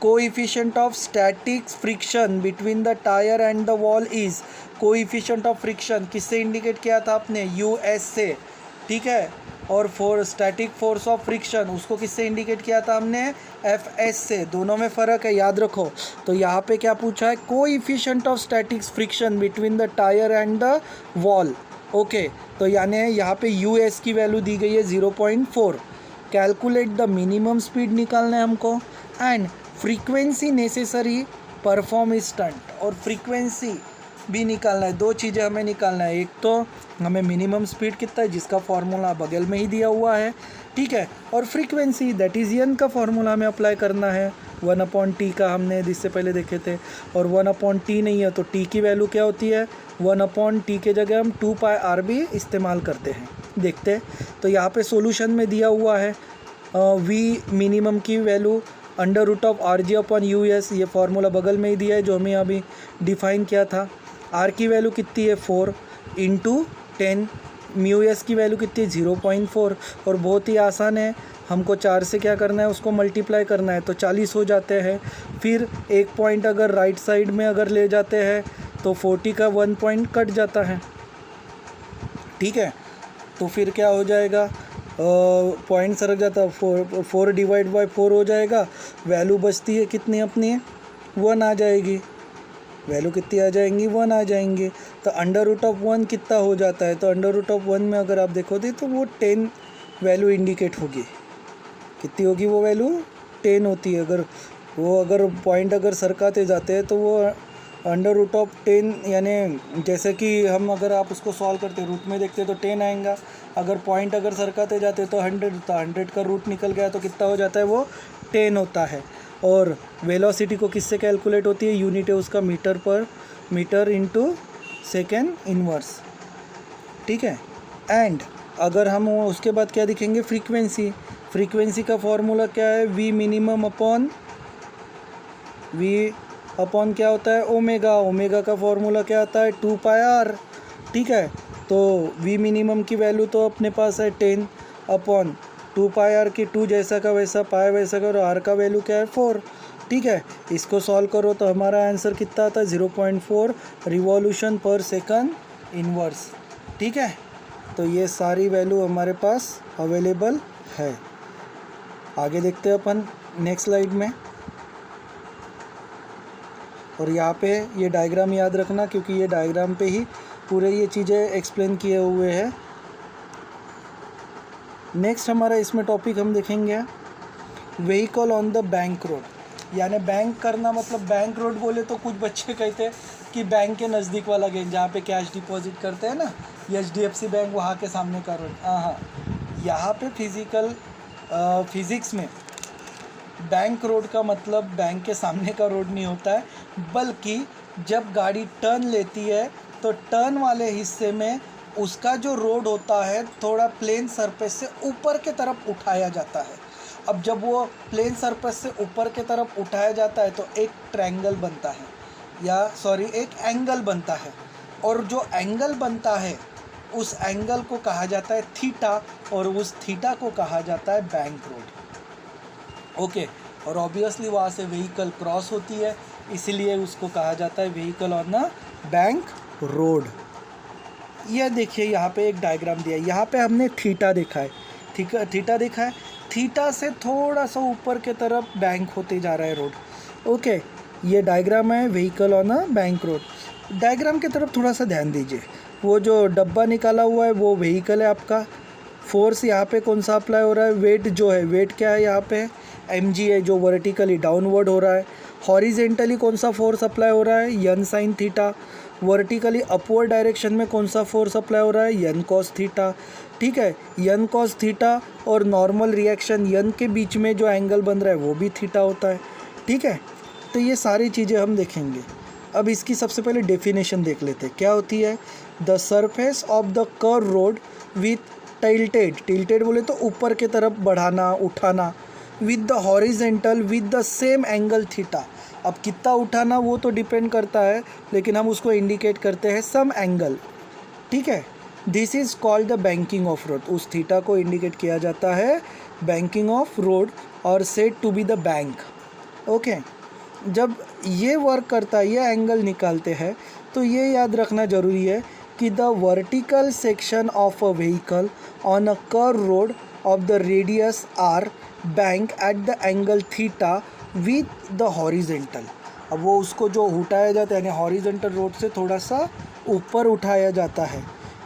coefficient of static friction between the tyre and the wall is, coefficient of friction किससे इंडिकेट किया था आपने? यूएस से। ठीक है, और स्टैटिक फोर्स ऑफ फ्रिक्शन उसको किससे इंडिकेट किया था हमने? एफएस से। दोनों में फ़र्क है, याद रखो। तो यहाँ पे क्या पूछा है? Coefficient of static friction between the tyre and the wall. Okay, तो यानी यहाँ पे यूएस की वैल्यू दी गई है 0.4। कैलकुलेट द मिनिमम स्पीड निकालना है हमको and frequency necessary perform stunt, और फ्रीक्वेंसी भी निकालना है। 2 चीज़ें हमें निकालना है, एक तो हमें मिनिमम स्पीड कितना है जिसका फार्मूला बगल में ही दिया हुआ है, ठीक है, और फ्रीक्वेंसी दैट इज़ एन का फार्मूला हमें अप्लाई करना है। 1/t का हमने इससे पहले देखे थे, और 1/t नहीं है तो t की वैल्यू क्या होती है? 1/t के जगह हम 2πr भी इस्तेमाल करते हैं। देखते हैं, तो यहाँ पे सॉल्यूशन में दिया हुआ है v मिनिमम की वैल्यू √RG/US, ये फार्मूला बगल में ही दिया है जो हमें अभी डिफाइन किया था। R की वैल्यू कितनी है? 4 × 10। μs की वैल्यू कितनी है? 0.4। और बहुत ही आसान है, हमको 4 से क्या करना है? उसको मल्टीप्लाई करना है, तो 40 हो जाते हैं। फिर एक पॉइंट अगर राइट साइड में अगर ले जाते हैं तो 40 का 1 पॉइंट कट जाता है। ठीक है, तो फिर क्या हो जाएगा? पॉइंट सरक जाता है, 4 / 4 हो जाएगा। वैल्यू बचती है कितनी अपनी? 1 आ जाएगी। वैल्यू कितनी आ जाएंगी? 1 आ जाएंगे। तो √1 कितना हो जाता है? तो √1 में अगर आप देखोगे तो वो 10 वैल्यू इंडिकेट होगी। कितनी होगी वो वैल्यू? 10 होती है। अगर पॉइंट अगर सरकाते जाते हैं तो वो √10, यानी जैसे कि हम अगर आप उसको सॉल्व करते रूट में देखते तो 10 आएगा। अगर पॉइंट अगर सरकाते जाते तो 100, तो 100 का रूट निकल गया तो कितना हो जाता है? वो 10 होता है। और वेलोसिटी को किससे कैलकुलेट होती है? यूनिट है उसका मीटर × सेकेंड इनवर्स। ठीक है, एंड अगर हम उसके बाद क्या दिखेंगे? फ्रीक्वेंसी का फॉर्मूला क्या है? v मिनिमम अपॉन क्या होता है? ओमेगा का फॉर्मूला क्या आता है? 2πr। ठीक है, तो v मिनिमम की वैल्यू तो अपने पास है 10, अपॉन 2 पाई आर की 2 जैसा का वैसा, पाई वैसा का, और आर का वैल्यू क्या है 4। ठीक है, इसको सॉल्व करो तो हमारा आंसर कितना आता है 0.4 रिवॉल्यूशन पर सेकंड इनवर्स। ठीक है, तो ये सारी वैल्यू हमारे पास अवेलेबल है। आगे देखते हैं अपन नेक्स्ट स्लाइड में। और यहाँ पे ये डायग्राम याद रखना, क्योंकि ये डायग्राम पे ही पूरे ये चीज़ें एक्सप्लेन किए हुए हैं। नेक्स्ट हमारा इसमें टॉपिक हम देखेंगे vehicle on the bank road. यानी बैंक करना मतलब बैंक रोड बोले तो कुछ बच्चे कहते हैं कि बैंक के नज़दीक वाला गेट जहाँ पे कैश डिपॉजिट करते हैं ना, HDFC बैंक, वहाँ के सामने का रोड। हाँ, यहाँ पे फिज़िक्स में बैंक रोड का मतलब बैंक के सामने का रोड नहीं होता है, बल्कि जब गाड़ी टर्न लेती है तो टर्न वाले हिस्से में उसका जो रोड होता है थोड़ा प्लेन सरफेस से ऊपर के तरफ उठाया जाता है। अब जब वो प्लेन सरफेस से ऊपर के तरफ उठाया जाता है तो एक ट्रायंगल बनता है, या सॉरी एक एंगल बनता है, और जो एंगल बनता है उस एंगल को कहा जाता है थीटा, और उस थीटा को कहा जाता है बैंक रोड। ओके, और ऑब्वियसली वहाँ से व्हीकल क्रॉस होती है, इसलिए उसको कहा जाता है vehicle on a bank road. यह देखिए यहाँ पे एक डायग्राम दिया है, यहाँ पे हमने थीटा देखा है, थीटा देखा है, थीटा से थोड़ा सा ऊपर के तरफ बैंक होते जा रहा है रोड। ओके, ये डायग्राम है vehicle on a bank road. Diagram की तरफ थोड़ा सा ध्यान दीजिए, वो जो डब्बा निकाला हुआ है वो व्हीकल है आपका। फोर्स यहाँ पे कौन सा अप्लाई हो रहा है, वेट जो है, वेट क्या है यहाँ पे mg है, जो वर्टिकली डाउनवर्ड हो रहा है। हॉरिजेंटली कौन सा फोर्स अप्लाई हो रहा है, n sin theta. Vertically upward direction में कौन सा फोर्स अप्लाई हो रहा है, n cos थीटा। ठीक है, n cos थीटा और नॉर्मल रिएक्शन n के बीच में जो एंगल बन रहा है वो भी थीटा होता है। ठीक है, तो ये सारी चीज़ें हम देखेंगे। अब इसकी सबसे पहले डेफिनेशन देख लेते हैं, क्या होती है। The surface of the curve road with tilted बोले तो ऊपर के तरफ बढ़ाना उठाना, with the horizontal with the same angle theta. अब कितना उठाना वो तो डिपेंड करता है, लेकिन हम उसको इंडिकेट करते हैं सम एंगल। ठीक है, this is called the banking of road. उस थीटा को इंडिकेट किया जाता है बैंकिंग ऑफ रोड और said to be the bank. Okay, जब ये वर्क करता है, ये एंगल निकालते हैं, तो ये याद रखना ज़रूरी है कि the vertical section of a vehicle on a curve road of the radius R bank at the angle theta with the horizontal. अब वो उसको जो उठाया जाता है, यानी हॉरिजेंटल रोड से थोड़ा सा ऊपर उठाया जाता है।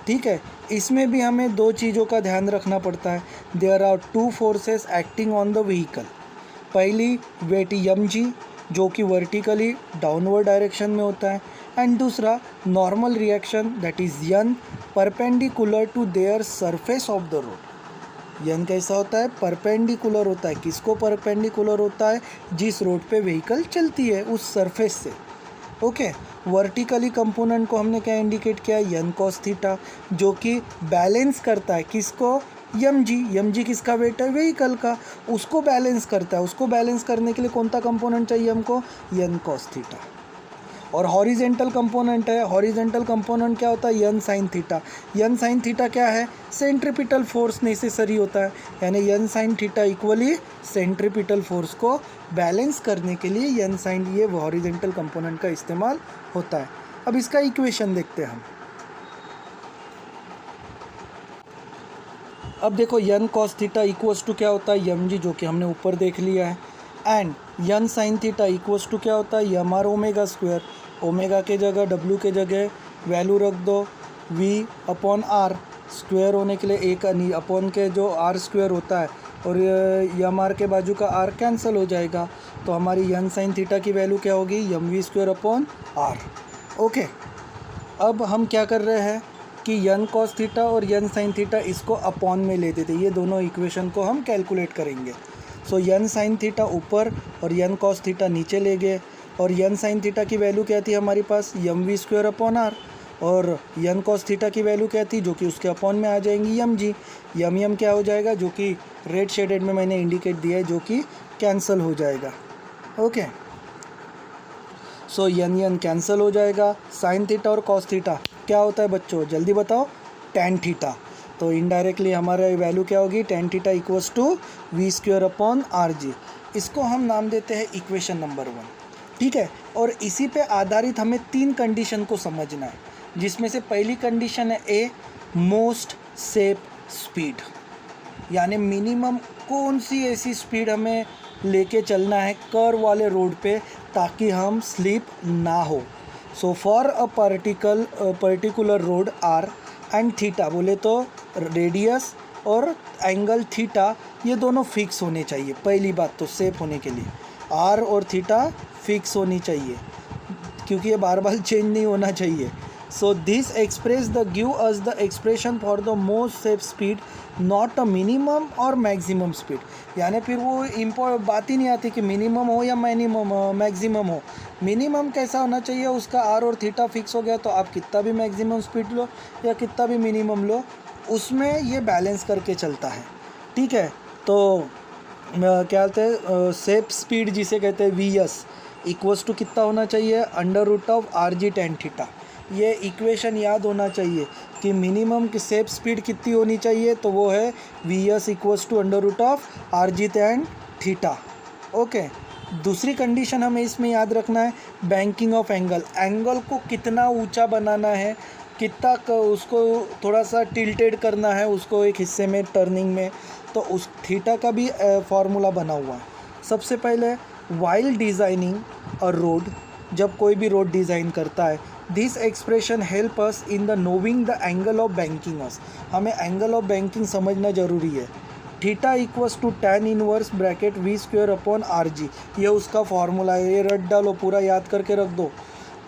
ठीक है, इसमें भी हमें दो चीज़ों का ध्यान रखना पड़ता है। There are two forces acting on the vehicle. पहली वेट mg जो कि वर्टिकली डाउनवर्ड डायरेक्शन में होता है, एंड दूसरा normal reaction that is n perpendicular to their surface of the road. n कैसा होता है, परपेंडिकुलर होता है। किसको परपेंडिकुलर होता है, जिस रोड पे व्हीकल चलती है उस सरफेस से। ओके, वर्टिकली कंपोनेंट को हमने क्या इंडिकेट किया, n cos थीटा, जो कि बैलेंस करता है किसको, mg किसका वेट है, व्हीकल का, उसको बैलेंस करता है। उसको बैलेंस करने के लिए कौन सा कंपोनेंट चाहिए हमको, n cos थीटा। और हॉरिजेंटल कंपोनेंट है, हॉरिजेंटल कंपोनेंट क्या होता है, n sin theta. n sin theta क्या है, सेंट्रीपिटल फोर्स नेसेसरी होता है, यानी n sin theta equally centripetal force को बैलेंस करने के लिए n sin ये हॉरिजेंटल कंपोनेंट का इस्तेमाल होता है। अब इसका इक्वेशन देखते हैं हम। अब देखो n cos theta equals to क्या होता है, mg जो कि हमने ऊपर देख लिया है, and n sin theta equals to क्या होता है, m r omega square. Omega के जगह w के जगह वैल्यू रख दो v अपॉन r, स्क्वायर होने के लिए एक अपॉन के जो r स्क्वायर होता है, और m r के बाजू का r कैंसिल हो जाएगा, तो हमारी n sin थीटा की वैल्यू क्या होगी, mv square upon r। Okay, अब हम क्या कर रहे हैं कि n cos थीटा और n sin थीटा इसको अपॉन में ले देते, ये दोनों इक्वेशन को हम कैलकुलेट करेंगे। सो n sin थीटा ऊपर और n cos थीटा नीचे ले गए, और n sin थीटा की वैल्यू क्या थी हमारे पास, mv स्क्वायर अपॉन r, और n cos थीटा की वैल्यू क्या थी, जो कि उसके अपॉन में आ जाएंगी mg। m क्या हो जाएगा, जो कि रेड शेडेड में मैंने इंडिकेट दिया है, जो कि कैंसिल हो जाएगा। ओके, सो n कैंसिल हो जाएगा। साइन थीटा और कॉस थीटा क्या होता है बच्चों, जल्दी बताओ, टैन थीटा। तो इनडायरेक्टली हमारा वैल्यू क्या होगी, tan theta equals to v²/rg। इसको हम नाम देते हैं इक्वेशन नंबर 1, ठीक है। और इसी पे आधारित हमें 3 कंडीशन को समझना है, जिसमें से पहली कंडीशन है ए, मोस्ट सेफ स्पीड, यानी मिनिमम कौन सी ऐसी स्पीड हमें लेके चलना है कर्व वाले रोड पे ताकि हम स्लिप ना हो। So for a particular road R and theta, बोले तो रेडियस और एंगल थीटा ये दोनों फिक्स होने चाहिए। पहली बात तो सेफ होने के लिए आर और थीटा फिक्स होनी चाहिए, क्योंकि ये बार बार चेंज नहीं होना चाहिए। So this express the give us the expression for the most safe speed, not a minimum और मैक्सिमम स्पीड। यानी फिर वो बात ही नहीं आती कि मिनिमम हो या मैक्सिमम हो। मिनिमम कैसा होना चाहिए, उसका आर और थीटा फिक्स हो गया तो आप कितना भी मैक्सिमम स्पीड लो या कितना भी मिनिमम लो, उसमें ये बैलेंस करके चलता है, ठीक है। तो क्या कहते हैं, सेफ स्पीड जिसे कहते हैं VS इक्वल्स टू कितना होना चाहिए, √RG tan थीटा। ये इक्वेशन याद होना चाहिए कि मिनिमम की सेफ स्पीड कितनी होनी चाहिए, तो वो है VS equals to √RG tan theta. Okay, दूसरी कंडीशन हमें इसमें याद रखना है, बैंकिंग ऑफ एंगल। एंगल को कितना ऊंचा बनाना है, कितना उसको थोड़ा सा टिल्टेड करना है उसको एक हिस्से में टर्निंग में, तो उस थीटा का भी फार्मूला बना हुआ है। सबसे पहले वाइल डिज़ाइनिंग अ रोड, जब कोई भी रोड डिज़ाइन करता है, this expression help us in the knowing the angle of banking us. हमें एंगल ऑफ बैंकिंग समझना ज़रूरी है। Theta equals to tan inverse bracket v²/rg, ये उसका फार्मूला है। ये रट डालो, पूरा याद करके रख दो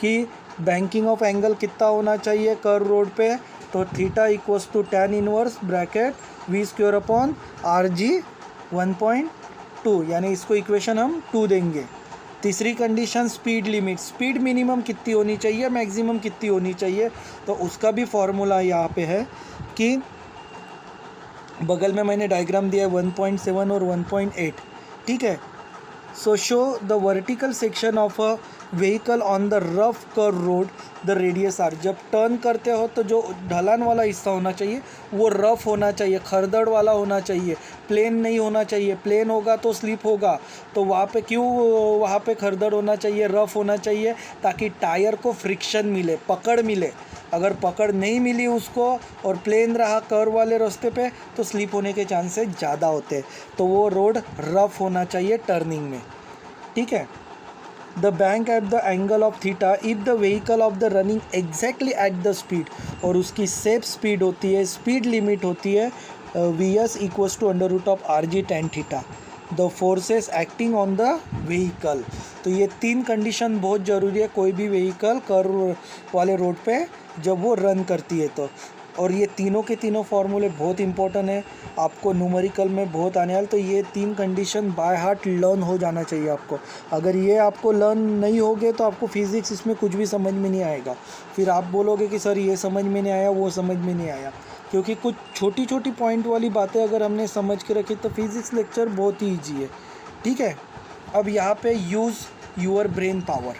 कि बैंकिंग ऑफ एंगल कितना होना चाहिए कर्व रोड पे, तो theta equals to tan inverse bracket v²/rg 1.2, यानी इसको इक्वेशन हम 2 देंगे। तीसरी condition speed limit, speed minimum कितनी होनी चाहिए, मैक्सिमम कितनी होनी चाहिए, तो उसका भी फार्मूला यहाँ पे है कि बगल में मैंने डायग्राम दिया है 1.7 और 1.8, ठीक है। So show the vertical section of a vehicle on the rough curve road the radius R. जब टर्न करते हो तो जो ढलान वाला हिस्सा होना चाहिए वो रफ होना चाहिए, खरदड़ वाला होना चाहिए, प्लेन नहीं होना चाहिए। प्लेन होगा तो स्लिप होगा, तो वहाँ पे क्यों, वहाँ पे खरदड़ होना चाहिए, रफ होना चाहिए, ताकि टायर को फ्रिक्शन मिले, पकड़ मिले। अगर पकड़ नहीं मिली उसको और प्लेन रहा कर्व वाले रास्ते पे, तो स्लिप होने के चांसेस ज़्यादा होते हैं। तो वो रोड रफ होना चाहिए टर्निंग में, ठीक है। The bank at the angle of theta if the vehicle of the running exactly at the speed, और उसकी सेफ स्पीड होती है, स्पीड लिमिट होती है VS equals to √RG tan theta, the forces acting on the vehicle. तो ये 3 कंडीशन बहुत ज़रूरी है कोई भी व्हीकल कर्व वाले रोड पे जब वो रन करती है तो। और ये तीनों के तीनों फार्मूले बहुत इंपॉर्टेंट है, आपको न्यूमेरिकल में बहुत आने वाले, तो ये 3 कंडीशन बाय हार्ट लर्न हो जाना चाहिए आपको। अगर ये आपको लर्न नहीं होगे तो आपको फिज़िक्स इसमें कुछ भी समझ में नहीं आएगा। फिर आप बोलोगे कि सर ये समझ में नहीं आया, वो समझ में नहीं आया, क्योंकि कुछ छोटी छोटी पॉइंट वाली बातें अगर हमने समझ के रखी तो फिज़िक्स लेक्चर बहुत ही ईजी है, ठीक है। अब यहाँ पे यूज़ योर ब्रेन पावर,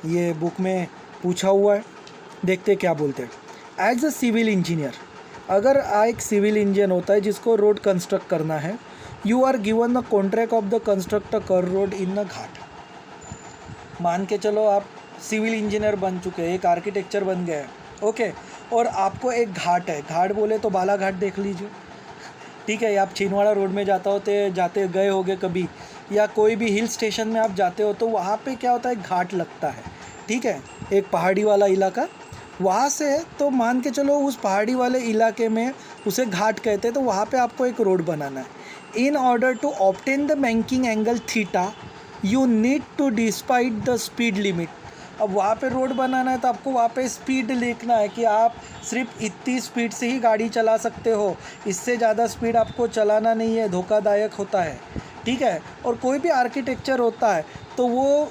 ये बुक में पूछा हुआ है, देखते क्या बोलते हैं। एज अ सिविल इंजीनियर, अगर एक सिविल इंजीनियर होता है जिसको रोड कंस्ट्रक्ट करना है, you are given the contract of the constructor curve road in the ghat. मान के चलो आप सिविल इंजीनियर बन चुके हैं, एक आर्किटेक्चर बन गए हैं, ओके, और आपको एक घाट है, घाट बोले तो बालाघाट देख लीजिए, ठीक है। या आप छिंदवाड़ा रोड में जाते गए होगे कभी, या कोई भी हिल स्टेशन में आप जाते हो तो वहाँ पे क्या होता है, घाट लगता है, ठीक है, एक पहाड़ी वाला इलाका। वहाँ से तो मान के चलो उस पहाड़ी वाले इलाके में उसे घाट कहते हैं, तो वहाँ पे आपको एक रोड बनाना है। In order to obtain the banking angle theta you need to despite the speed limit. अब वहाँ पे रोड बनाना है तो आपको वहाँ पे स्पीड लिखना है कि आप सिर्फ इतनी स्पीड से ही गाड़ी चला सकते हो, इससे ज़्यादा स्पीड आपको चलाना नहीं है, धोखादायक होता है, ठीक है। और कोई भी आर्किटेक्चर होता है तो वो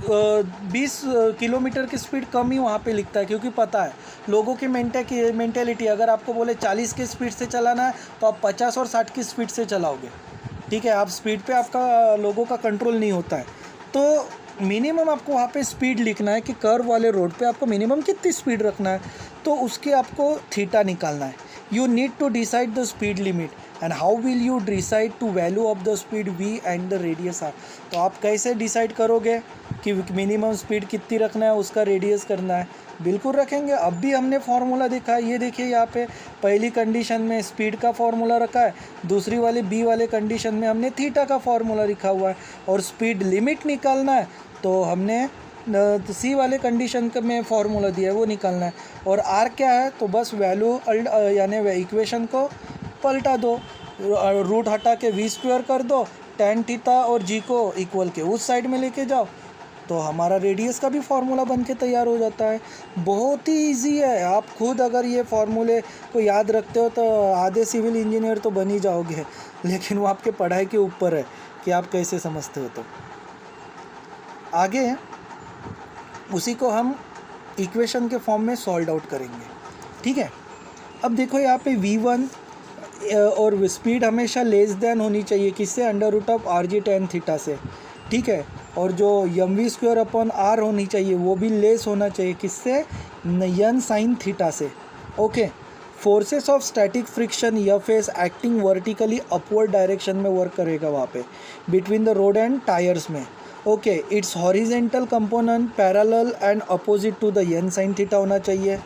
20 किलोमीटर की स्पीड कम ही वहाँ पे लिखता है, क्योंकि पता है लोगों की मेंटेलिटी, अगर आपको बोले 40 की स्पीड से चलाना है तो आप 50 और 60 की स्पीड से चलाओगे, ठीक है। आप स्पीड पे आपका लोगों का कंट्रोल नहीं होता है, तो मिनिमम आपको वहाँ पे स्पीड लिखना है कि कर्व वाले रोड पे आपको मिनिमम कितनी स्पीड रखना है, तो उसके आपको थीटा निकालना है। you need to decide the speed limit. And how will you decide to value of the speed v and the radius r? तो आप कैसे डिसाइड करोगे कि मिनिमम स्पीड कितनी रखना है, उसका रेडियस करना है? बिल्कुल रखेंगे। अब भी हमने फार्मूला देखा है, ये देखिए यहाँ पे पहली कंडीशन में स्पीड का फार्मूला रखा है, दूसरी वाले बी वाले कंडीशन में हमने थीटा का फार्मूला लिखा हुआ है, और स्पीड लिमिट निकालना है तो हमने सी वाले कंडीशन में फार्मूला दिया है वो निकालना है। और आर क्या है, तो बस वैल्यू यानी इक्वेशन को पलटा दो, रूट हटा के वी स्क्वायर कर दो, tan थीटा और जी को इक्वल के उस साइड में लेके जाओ, तो हमारा रेडियस का भी फार्मूला बन के तैयार हो जाता है। बहुत ही इजी है। आप खुद अगर ये फार्मूले को याद रखते हो तो आधे सिविल इंजीनियर तो बन ही जाओगे, लेकिन वो आपके पढ़ाई के ऊपर है कि आप कैसे समझते हो। तो आगे उसी को हम इक्वेशन के फॉर्म में सॉल्व आउट करेंगे, ठीक है। अब देखो यहाँ पे v1 और स्पीड हमेशा लेस देन होनी चाहिए, किससे? Under root of R G tan theta से, ठीक है। और जो M V square upon R होनी चाहिए वो भी लेस होना चाहिए, किससे? यन साइन थीटा से, okay. Forces of static friction F S acting vertically upward direction में वर्क करेगा वहाँ पे between the road and tyres में, okay. Its horizontal component parallel and opposite to the N sine theta होना चाहिए।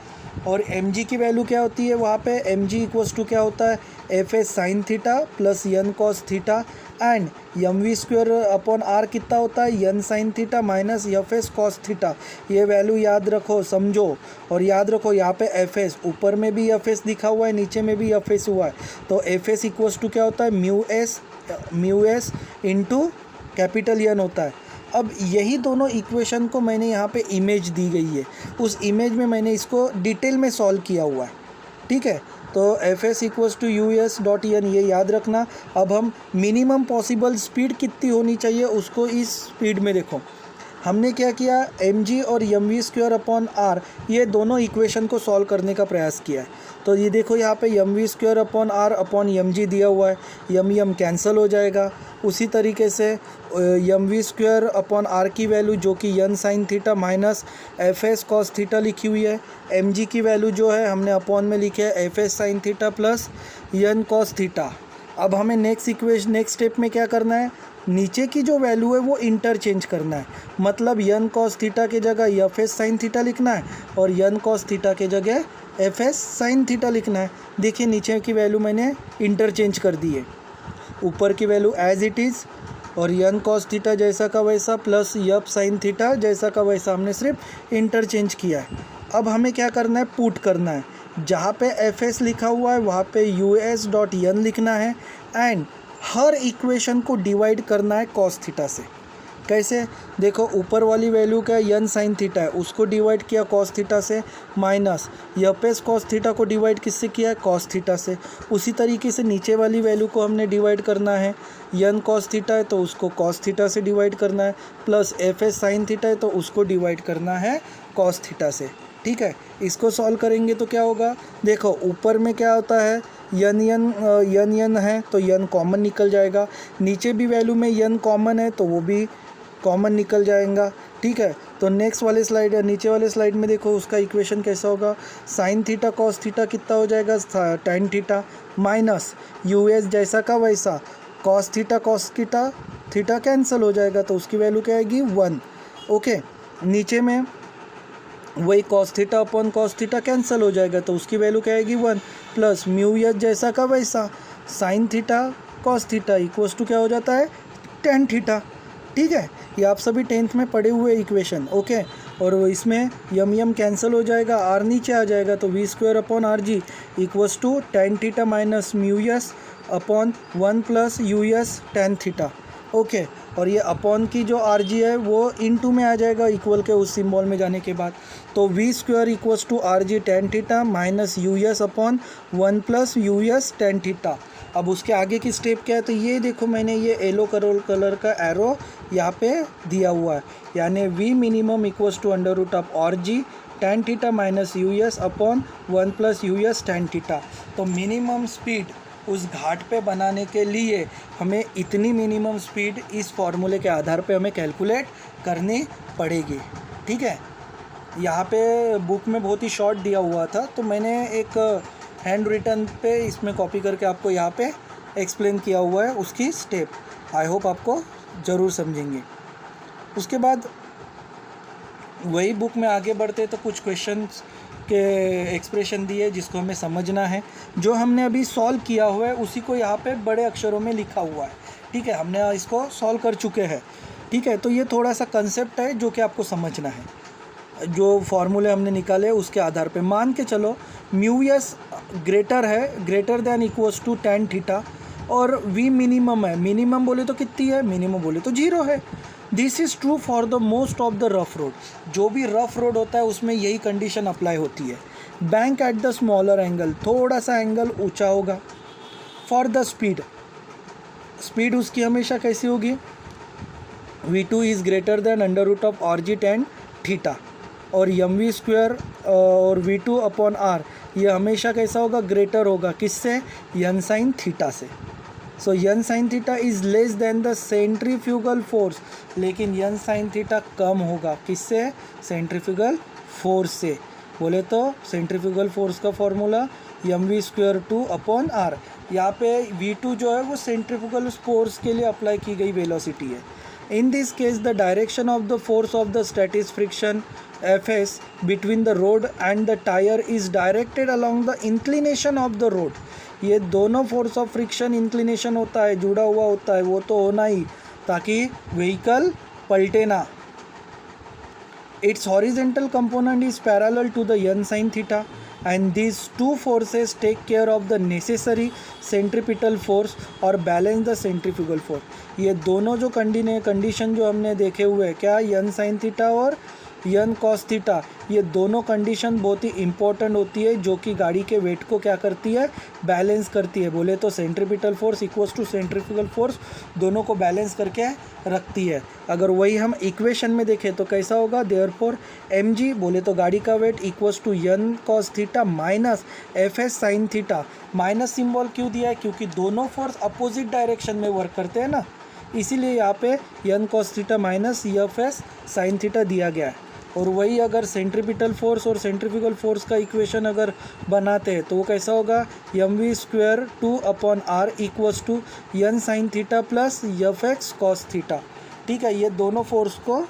और एम जी की वैल्यू क्या होती है वहाँ पे? एम जी इक्वल्स टू क्या होता है? F S sine theta plus N cos theta, and M V square upon R कितना होता है? N sine theta minus F S cos theta. ये वैल्यू याद रखो, समझो। और याद रखो यहाँ पे एफ एस, ऊपर में भी एफ एस दिखा हुआ है, नीचे में भी एफ एस हुआ है, तो एफ एस इक्वल्स टू क्या होता है? म्यू एस इंटू कैपिटल यन होता है। अब यही दोनों इक्वेशन को मैंने यहाँ पे इमेज दी गई है, उस इमेज में मैंने इसको डिटेल में सॉल्व किया हुआ है, ठीक है। तो F S equals to U S dot N, ये याद रखना। अब हम मिनिमम पॉसिबल स्पीड कितनी होनी चाहिए उसको इस स्पीड में देखो, हमने क्या किया? एम जी और M V square upon R, ये दोनों इक्वेशन को सॉल्व करने का प्रयास किया है। तो ये देखो यहाँ पे M V square upon R upon M G दिया हुआ है, यम कैंसिल हो जाएगा। उसी तरीके से M V square upon R की वैल्यू जो कि N sine theta minus F S cos theta लिखी हुई है, एम जी की वैल्यू जो है हमने अपॉन में लिखे है F S sine theta plus N cos theta. अब हमें नेक्स्ट स्टेप में क्या करना है? नीचे की जो वैल्यू है वो इंटरचेंज करना है, मतलब यन कॉस थीटा के जगह एफ एस साइन थीटा लिखना है और यन कॉस थीटा के जगह एफ एस साइन थीटा लिखना है। देखिए नीचे की वैल्यू मैंने इंटरचेंज कर दी है, ऊपर की वैल्यू एज इट इज़, और यन कॉस थीटा जैसा का वैसा प्लस एफ साइन थीटा जैसा का वैसा हमने सिर्फ इंटरचेंज किया है। अब हमें क्या करना है? पुट करना है। जहाँ पे एफ एस लिखा हुआ है वहाँ पे यू एस डॉट यन लिखना है, एंड हर इक्वेशन को डिवाइड करना है कॉस थीटा से। कैसे? देखो ऊपर वाली वैल्यू क्या है? यन साइन थीटा है, उसको डिवाइड किया कॉस थीटा से, minus F S cos theta को डिवाइड किससे किया है? कॉस थीटा से। उसी तरीके से नीचे वाली वैल्यू को हमने डिवाइड करना है, यन कॉस थीटा है तो उसको कॉस थीटा से डिवाइड करना है, plus F S sine theta है तो उसको डिवाइड करना है कॉस थीटा से, ठीक है। इसको सॉल्व करेंगे तो क्या होगा? देखो ऊपर में क्या होता है? यन है तो यन कॉमन निकल जाएगा, नीचे भी वैल्यू में यन कॉमन है तो वो भी कॉमन निकल जाएगा, ठीक है। तो नेक्स्ट वाले स्लाइड या नीचे वाले स्लाइड में देखो उसका इक्वेशन कैसा होगा? साइन थीटा कॉस थीटा कितना हो जाएगा? tan theta minus U S जैसा का वैसा, कॉस थीटा कैंसिल हो जाएगा तो उसकी वैल्यू क्या आएगी? 1, ओके। नीचे में वही cos theta upon cos theta cancel हो जाएगा तो उसकी वैल्यू क्या आएगी? 1 प्लस म्यू एस जैसा का वैसा, sine theta cos theta equals to क्या हो जाता है? tan थीटा, ठीक है। ये आप सभी 10th में पढ़े हुए इक्वेशन, ओके। और वो इसमें यम कैंसिल हो जाएगा, आर नीचे आ जाएगा तो V square upon R G equals to tan theta minus mu S upon 1 plus U S tan theta, okay. और ये अपॉन की जो आर जी है वो इनटू में आ जाएगा इक्वल के उस सिंबल में जाने के बाद, तो V square equals to R G tan theta minus U S upon 1 plus U S tan theta. अब उसके आगे की स्टेप क्या है? तो ये देखो मैंने ये येलो कलर का एरो यहाँ पे दिया हुआ है, यानी V minimum equals to under root of R G tan theta minus U S upon 1 plus U S tan theta. तो मिनिमम स्पीड उस घाट पे बनाने के लिए हमें इतनी मिनिमम स्पीड इस फॉर्मूले के आधार पे हमें कैलकुलेट करनी पड़ेगी, ठीक है। यहाँ पे बुक में बहुत ही शॉर्ट दिया हुआ था तो मैंने एक हैंड रिटन पे इसमें कॉपी करके आपको यहाँ पे एक्सप्लेन किया हुआ है उसकी स्टेप। आई होप आपको ज़रूर समझेंगे। उसके बाद वही बुक में आगे बढ़ते तो कुछ क्वेश्चंस के एक्सप्रेशन दिए जिसको हमें समझना है। जो हमने अभी सॉल्व किया हुआ है उसी को यहाँ पे बड़े अक्षरों में लिखा हुआ है, ठीक है। हमने इसको सॉल्व कर चुके हैं, ठीक है। तो ये थोड़ा सा कंसेप्ट है जो कि आपको समझना है। जो फॉर्मूले हमने निकाले उसके आधार पे मान के चलो म्यू एस ग्रेटर है, greater than equals to tan theta, और वी मिनिमम है। मिनिमम बोले तो कितनी है, मिनिमम बोले तो 0 है। This is true for the most of the rough road. जो भी रफ रोड होता है उसमें यही कंडीशन अप्लाई होती है। Bank at the smaller angle, थोड़ा सा एंगल ऊंचा होगा। फॉर द स्पीड, स्पीड उसकी हमेशा कैसी होगी, v2 is greater than under root of rg tan theta, और mv स्क्वायर और v2 अपॉन r ये हमेशा कैसा होगा, ग्रेटर होगा किससे, n sin थीटा से। सो n sin theta is less then the centrifugal force, लेकिन n sin थीटा कम होगा किससे, सेंट्रीफ्यूगल फोर्स से। बोले तो सेंट्रीफ्यूगल फोर्स का formula mv square 2 upon r। यहाँ पे v2 जो है वो सेंट्रीफ्यूगल फोर्स के लिए अप्लाई की गई वेलोसिटी है। In this case, the direction of the force of the static friction Fs between the rod and the tire is directed along the inclination of the rod. ये दोनों फोर्स ऑफ फ्रिक्शन इंक्लिनेशन होता है, जुड़ा हुआ होता है, वो तो होना ही ताकि व्हीकल पलटे ना। Its horizontal component is parallel to the n sin theta, and these two forces take care of the necessary centripetal force और balance the centrifugal force. ये दोनों जो कंडीशन जो हमने देखे हुए हैं, क्या n sin थीटा और n cos थीटा, ये दोनों कंडीशन बहुत ही इंपॉर्टेंट होती है जो कि गाड़ी के वेट को क्या करती है, बैलेंस करती है। बोले तो centripetal force equals to centrifugal force, दोनों को बैलेंस करके रखती है। अगर वही हम इक्वेशन में देखें तो कैसा होगा, देयरफॉर mg बोले तो गाड़ी का weight equals to n cos theta minus fs sin theta. Minus symbol क्यों दिया है, क्योंकि दोनों फोर्स अपोजिट डायरेक्शन में वर्क करते हैं ना, इसीलिए यहाँ पे n cos theta minus fs sin theta दिया गया है। और वही अगर सेंट्रीपिटल फोर्स और सेंट्रीफ्यूगल फोर्स का इक्वेशन अगर बनाते हैं तो वो कैसा होगा, mv square 2 upon r equals to n sin theta plus fx cos theta, ठीक है। ये दोनों फोर्स को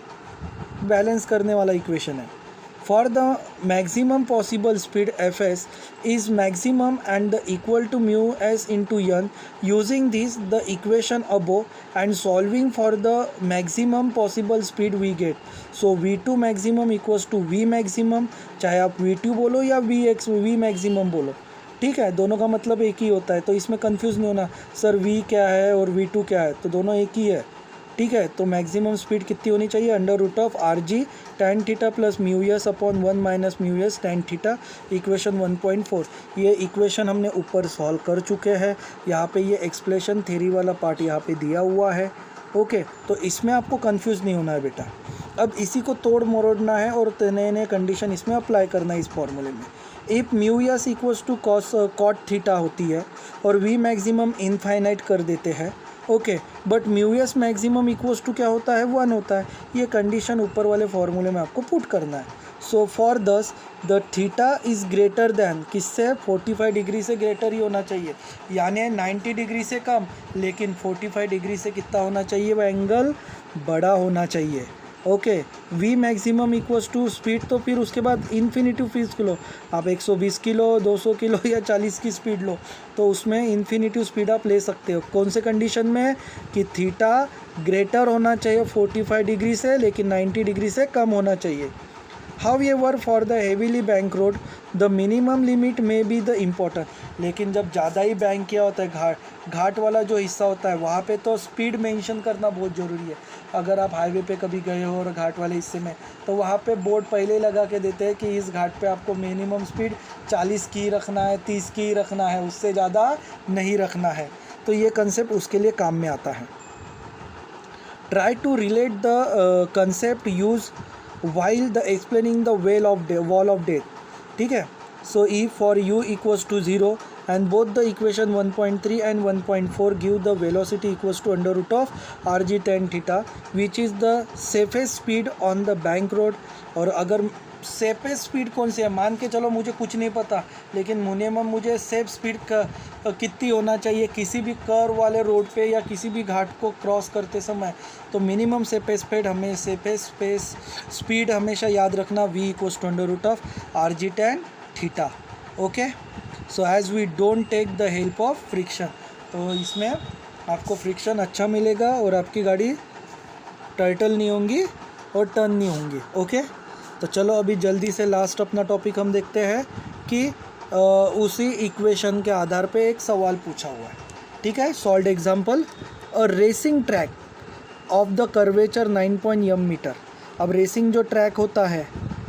बैलेंस करने वाला इक्वेशन है। For the maximum possible speed Fs is maximum and the equal to mu s into n. Using this the equation above and solving for the maximum possible speed we get. So v2 maximum equals to v maximum, चाहे आप v2 बोलो या v maximum बोलो, ठीक है, दोनों का मतलब एक ही होता है। तो इसमें कंफ्यूज नहीं होना सर v क्या है और v2 क्या है, तो दोनों एक ही है, ठीक है। तो मैक्सिमम स्पीड कितनी होनी चाहिए, under root of rg tan theta plus mu S upon 1 minus mu S tan theta, equation 1.4। ये इक्वेशन हमने ऊपर सॉल्व कर चुके हैं। यहाँ पे ये एक्सप्लेनेशन थ्योरी वाला पार्ट यहाँ पे दिया हुआ है, ओके। तो इसमें आपको कंफ्यूज नहीं होना है बेटा। अब इसी को तोड़ मरोड़ना है और नए नए कंडीशन इसमें अप्लाई करना है इस फॉर्मूले में। If mu S equals to cot theta होती है और वी मैक्सिमम इनफाइनाइट कर देते हैं, okay, but mu S maximum equals to क्या होता है, 1 होता है। ये कंडीशन ऊपर वाले फॉर्मूले में आपको पुट करना है। सो फॉर दस the theta is greater then, किससे, 45 डिग्री से ग्रेटर ही होना चाहिए, यानी 90 डिग्री से कम, लेकिन 45 डिग्री से कितना होना चाहिए, वह एंगल बड़ा होना चाहिए, okay. V maximum equals to speed, तो फिर उसके बाद इन्फिनिटिव फीस लो, आप 120 किलो 200 किलो या 40 की स्पीड लो, तो उसमें इन्फिनिटिव स्पीड आप ले सकते हो। कौन से कंडीशन में, कि थीटा ग्रेटर होना चाहिए 45 डिग्री से, लेकिन 90 डिग्री से कम होना चाहिए। However, for the heavily bank road, the minimum limit may be the important. लेकिन जब ज़्यादा ही बैंक किया होता है, घाट वाला जो हिस्सा होता है वहाँ पे तो स्पीड मेंशन करना बहुत ज़रूरी है। अगर आप हाईवे पे कभी गए हो और घाट वाले हिस्से में, तो वहाँ पे बोर्ड पहले ही लगा के देते हैं कि इस घाट पे आपको मिनिमम स्पीड 40 की रखना है, 30 की रखना है, उससे ज़्यादा नहीं रखना है। तो ये कंसेप्ट उसके लिए काम में आता है। Try to relate the concept use while the explaining the wall of death, ठीक है। So if for u equals to 0 and both the equation 1.3 and 1.4 give the velocity equals to under root of rg tan theta which is the safest speed on the bank road, और अगर सेफेस्ट स्पीड कौन सी है, मान के चलो मुझे कुछ नहीं पता, लेकिन मिनिमम मुझे सेफ स्पीड कितनी होना चाहिए किसी भी कर्व वाले रोड पे या किसी भी घाट को क्रॉस करते समय। तो मिनिमम सेफेस्ट स्पीड हमेशा याद रखना v equals to under root of RG tan theta. Okay, so as we don't take the help of friction, तो इसमें आपको फ्रिक्शन अच्छा मिलेगा और आपकी गाड़ी टर्टल नहीं होंगी और टर्न नहीं होंगी। ओके, तो चलो अभी जल्दी से लास्ट अपना टॉपिक हम देखते हैं कि उसी इक्वेशन के आधार पे एक सवाल पूछा हुआ है। ठीक है, solve example, a racing track of the curvature 9 metre. अब रेसिंग जो ट्रैक होता है,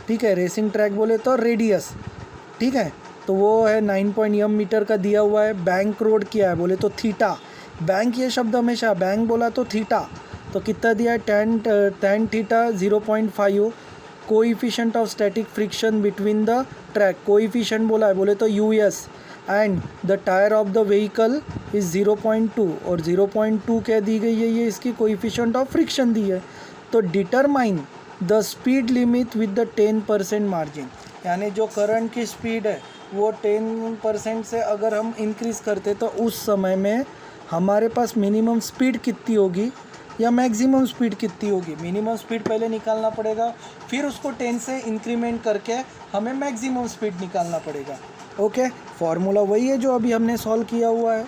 ठीक है, रेसिंग ट्रैक बोले तो रेडियस, ठीक है, तो वो है 9 मीटर का दिया हुआ है। बैंक रोड क्या है बोले तो थीटा, बैंक ये शब्द हमेशा बैंक बोला तो थीटा, तो कितना दिया है tan theta 0.5। Coefficient of static friction between the track, coefficient बोला है बोले तो US, and the tyre of the vehicle is 0.2, और 0.2 क्या दी गई है, ये इसकी कोएफिशिएंट ऑफ फ्रिक्शन दी है। तो determine the speed limit with the 10% margin, यानी जो करंट की स्पीड है वो 10% से अगर हम इंक्रीज़ करते तो उस समय में हमारे पास मिनिमम स्पीड कितनी होगी या मैक्सिमम स्पीड कितनी होगी। मिनिमम स्पीड पहले निकालना पड़ेगा, फिर उसको 10 से इंक्रीमेंट करके हमें मैक्सिमम स्पीड निकालना पड़ेगा। ओके, फार्मूला वही है जो अभी हमने सॉल्व किया हुआ है।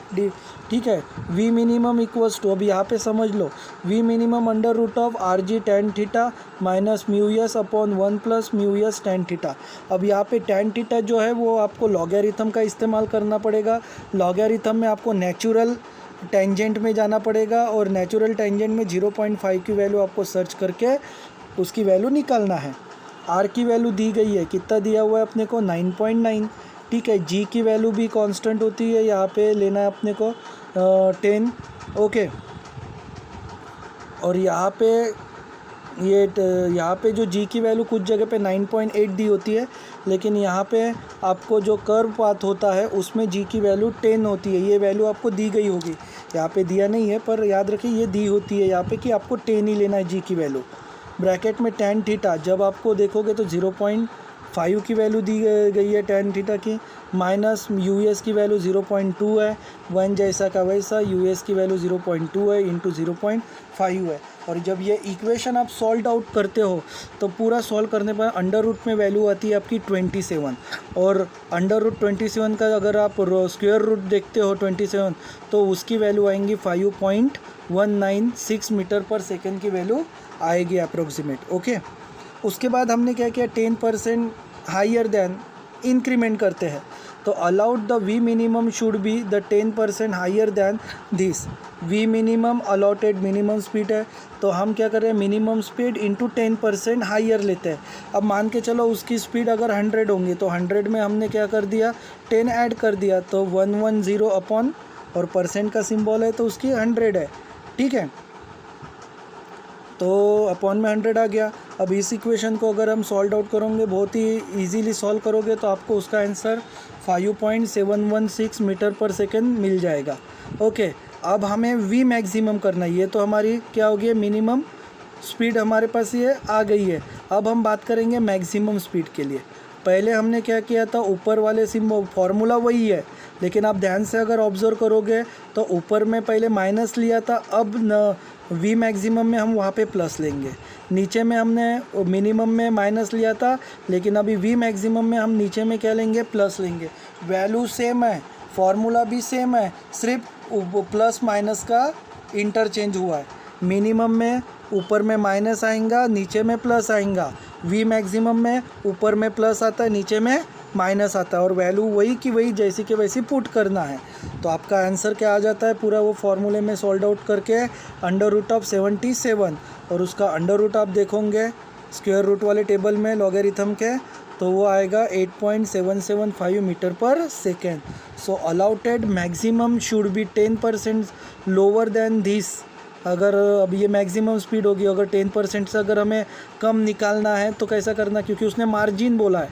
ठीक है, वी मिनिमम इक्वल्स टू, अभी यहाँ पे समझ लो, V minimum under root of RG tan theta minus μS upon 1 plus μS tan theta. अब यहाँ पे tan थीटा जो है वो आपको लॉगरिथम का इस्तेमाल करना पड़ेगा। लॉगरिथम में आपको नेचुरल टेंजेंट में जाना पड़ेगा और नेचुरल टेंजेंट में 0.5 की वैल्यू आपको सर्च करके उसकी वैल्यू निकालना है। R की वैल्यू दी गई है, कितना दिया हुआ है अपने को 9.9। ठीक है, G की वैल्यू भी कांस्टेंट होती है, यहाँ पे लेना है अपने को 10। ओके, और यहाँ पे जो G की वैल्यू कुछ जगह पे 9.8 दी होती है, लेकिन यहाँ पे आपको जो कर्व पाथ होता है उसमें G की वैल्यू 10 होती है। ये वैल्यू आपको दी गई होगी, यहाँ पे दिया नहीं है पर याद रखिए ये दी होती है यहाँ पे कि आपको 10 ही लेना है G की वैल्यू। ब्रैकेट में tan थीटा जब आपको देखोगे तो 0.5 की वैल्यू दी गई है tan थीटा की, माइनस US की वैल्यू 0.2 है, 1 जैसा का वैसा, US की वैल्यू 0.2 है इंटू 0.5 है। और जब ये इक्वेशन आप सॉल्व आउट करते हो तो पूरा सॉल्व करने पर अंडर रूट में वैल्यू आती है आपकी 27, और अंडर रूट 27 का अगर आप स्क्वायर रूट देखते हो 27 तो उसकी वैल्यू आएंगी 5.196 मीटर पर सेकेंड की वैल्यू आएगी अप्रोक्सीमेट। ओके, उसके बाद हमने क्या किया, 10% हायर देन इंक्रीमेंट करते हैं, तो allowed the V minimum should be the 10% higher than this. V minimum allotted minimum speed है, तो हम क्या कर रहे हैं, मिनिमम स्पीड इंटू 10% हायर लेते हैं। अब मान के चलो उसकी स्पीड अगर 100 होंगी तो 100 में हमने क्या कर दिया, 10 ऐड कर दिया, तो 110 अपॉन, और परसेंट का सिंबल है तो उसकी 100 है। ठीक है, तो अपॉन में 100 आ गया। अब इस इक्वेशन को अगर हम सॉल्व आउट करोगे, बहुत ही इजीली सॉल्व करोगे, तो आपको उसका आंसर 5.716 मीटर पर सेकेंड मिल जाएगा। ओके, अब हमें वी मैक्सिमम करना है, ये तो हमारी क्या होगी, मिनिमम स्पीड हमारे पास ये आ गई है। अब हम बात करेंगे मैक्सिमम स्पीड के लिए। पहले हमने क्या किया था, ऊपर वाले सिंबल फॉर्मूला वही है, लेकिन आप ध्यान से अगर ऑब्जर्व करोगे तो ऊपर में पहले माइनस लिया था, अब न वी मैक्सिमम में हम वहाँ पे प्लस लेंगे। नीचे में हमने मिनिमम में माइनस लिया था, लेकिन अभी वी मैक्सिमम में हम नीचे में क्या लेंगे, प्लस लेंगे। वैल्यू सेम है, फॉर्मूला भी सेम है, सिर्फ प्लस माइनस का इंटरचेंज हुआ है। मिनिमम में ऊपर में माइनस आएगा, नीचे में प्लस आएगा। वी मैक्सिमम में ऊपर में प्लस आता है, नीचे में माइनस आता है, और वैल्यू वही की वही जैसी के वैसी पुट करना है। तो आपका आंसर क्या आ जाता है, पूरा वो फॉर्मूले में सॉल्व आउट करके अंडर रूट ऑफ 77, और उसका अंडर रूट आप देखोगे स्क्वायर रूट वाले टेबल में लॉगरिथम के, तो वो आएगा 8.775 मीटर पर second. So allotted maximum should be 10% lower than this. अगर अब ये मैक्सिमम स्पीड होगी, अगर 10% से अगर हमें कम निकालना है तो कैसा करना, क्योंकि उसने मार्जिन बोला है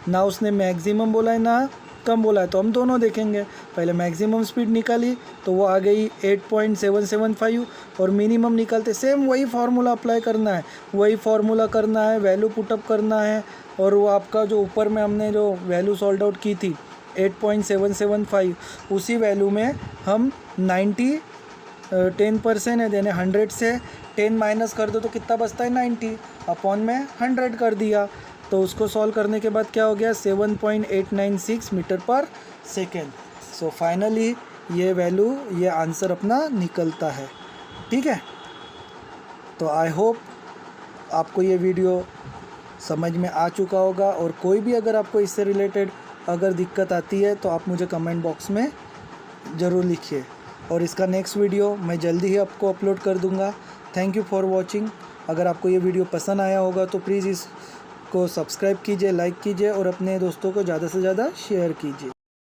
ना, उसने मैक्सिमम बोला है ना कम बोला है तो हम दोनों देखेंगे। पहले मैक्सिमम स्पीड निकाली तो वो आ गई 8.775 और मिनिमम निकालते सेम वही फार्मूला अप्लाई करना है, वही फार्मूला करना है, वैल्यू पुटअप करना है और वो आपका जो ऊपर में हमने जो वैल्यू सॉल्ट आउट की थी 8.775 उसी वैल्यू में हम 10% है देने 100 से 10 माइनस कर दो तो कितना बचता है 90 अपॉन में 100 कर दिया। तो उसको सॉल्व करने के बाद क्या हो गया 7.896 मीटर पर सेकेंड। सो फाइनली ये वैल्यू ये आंसर अपना निकलता है। ठीक है, तो आई होप आपको ये वीडियो समझ में आ चुका होगा और कोई भी अगर आपको इससे रिलेटेड अगर दिक्कत आती है तो आप मुझे कमेंट बॉक्स में ज़रूर लिखिए और इसका नेक्स्ट वीडियो मैं जल्दी ही आपको अपलोड कर दूंगा। Thank you for watching. अगर आपको ये वीडियो पसंद आया होगा तो प्लीज़ इसको सब्सक्राइब कीजिए, लाइक कीजिए और अपने दोस्तों को ज़्यादा से ज़्यादा शेयर कीजिए।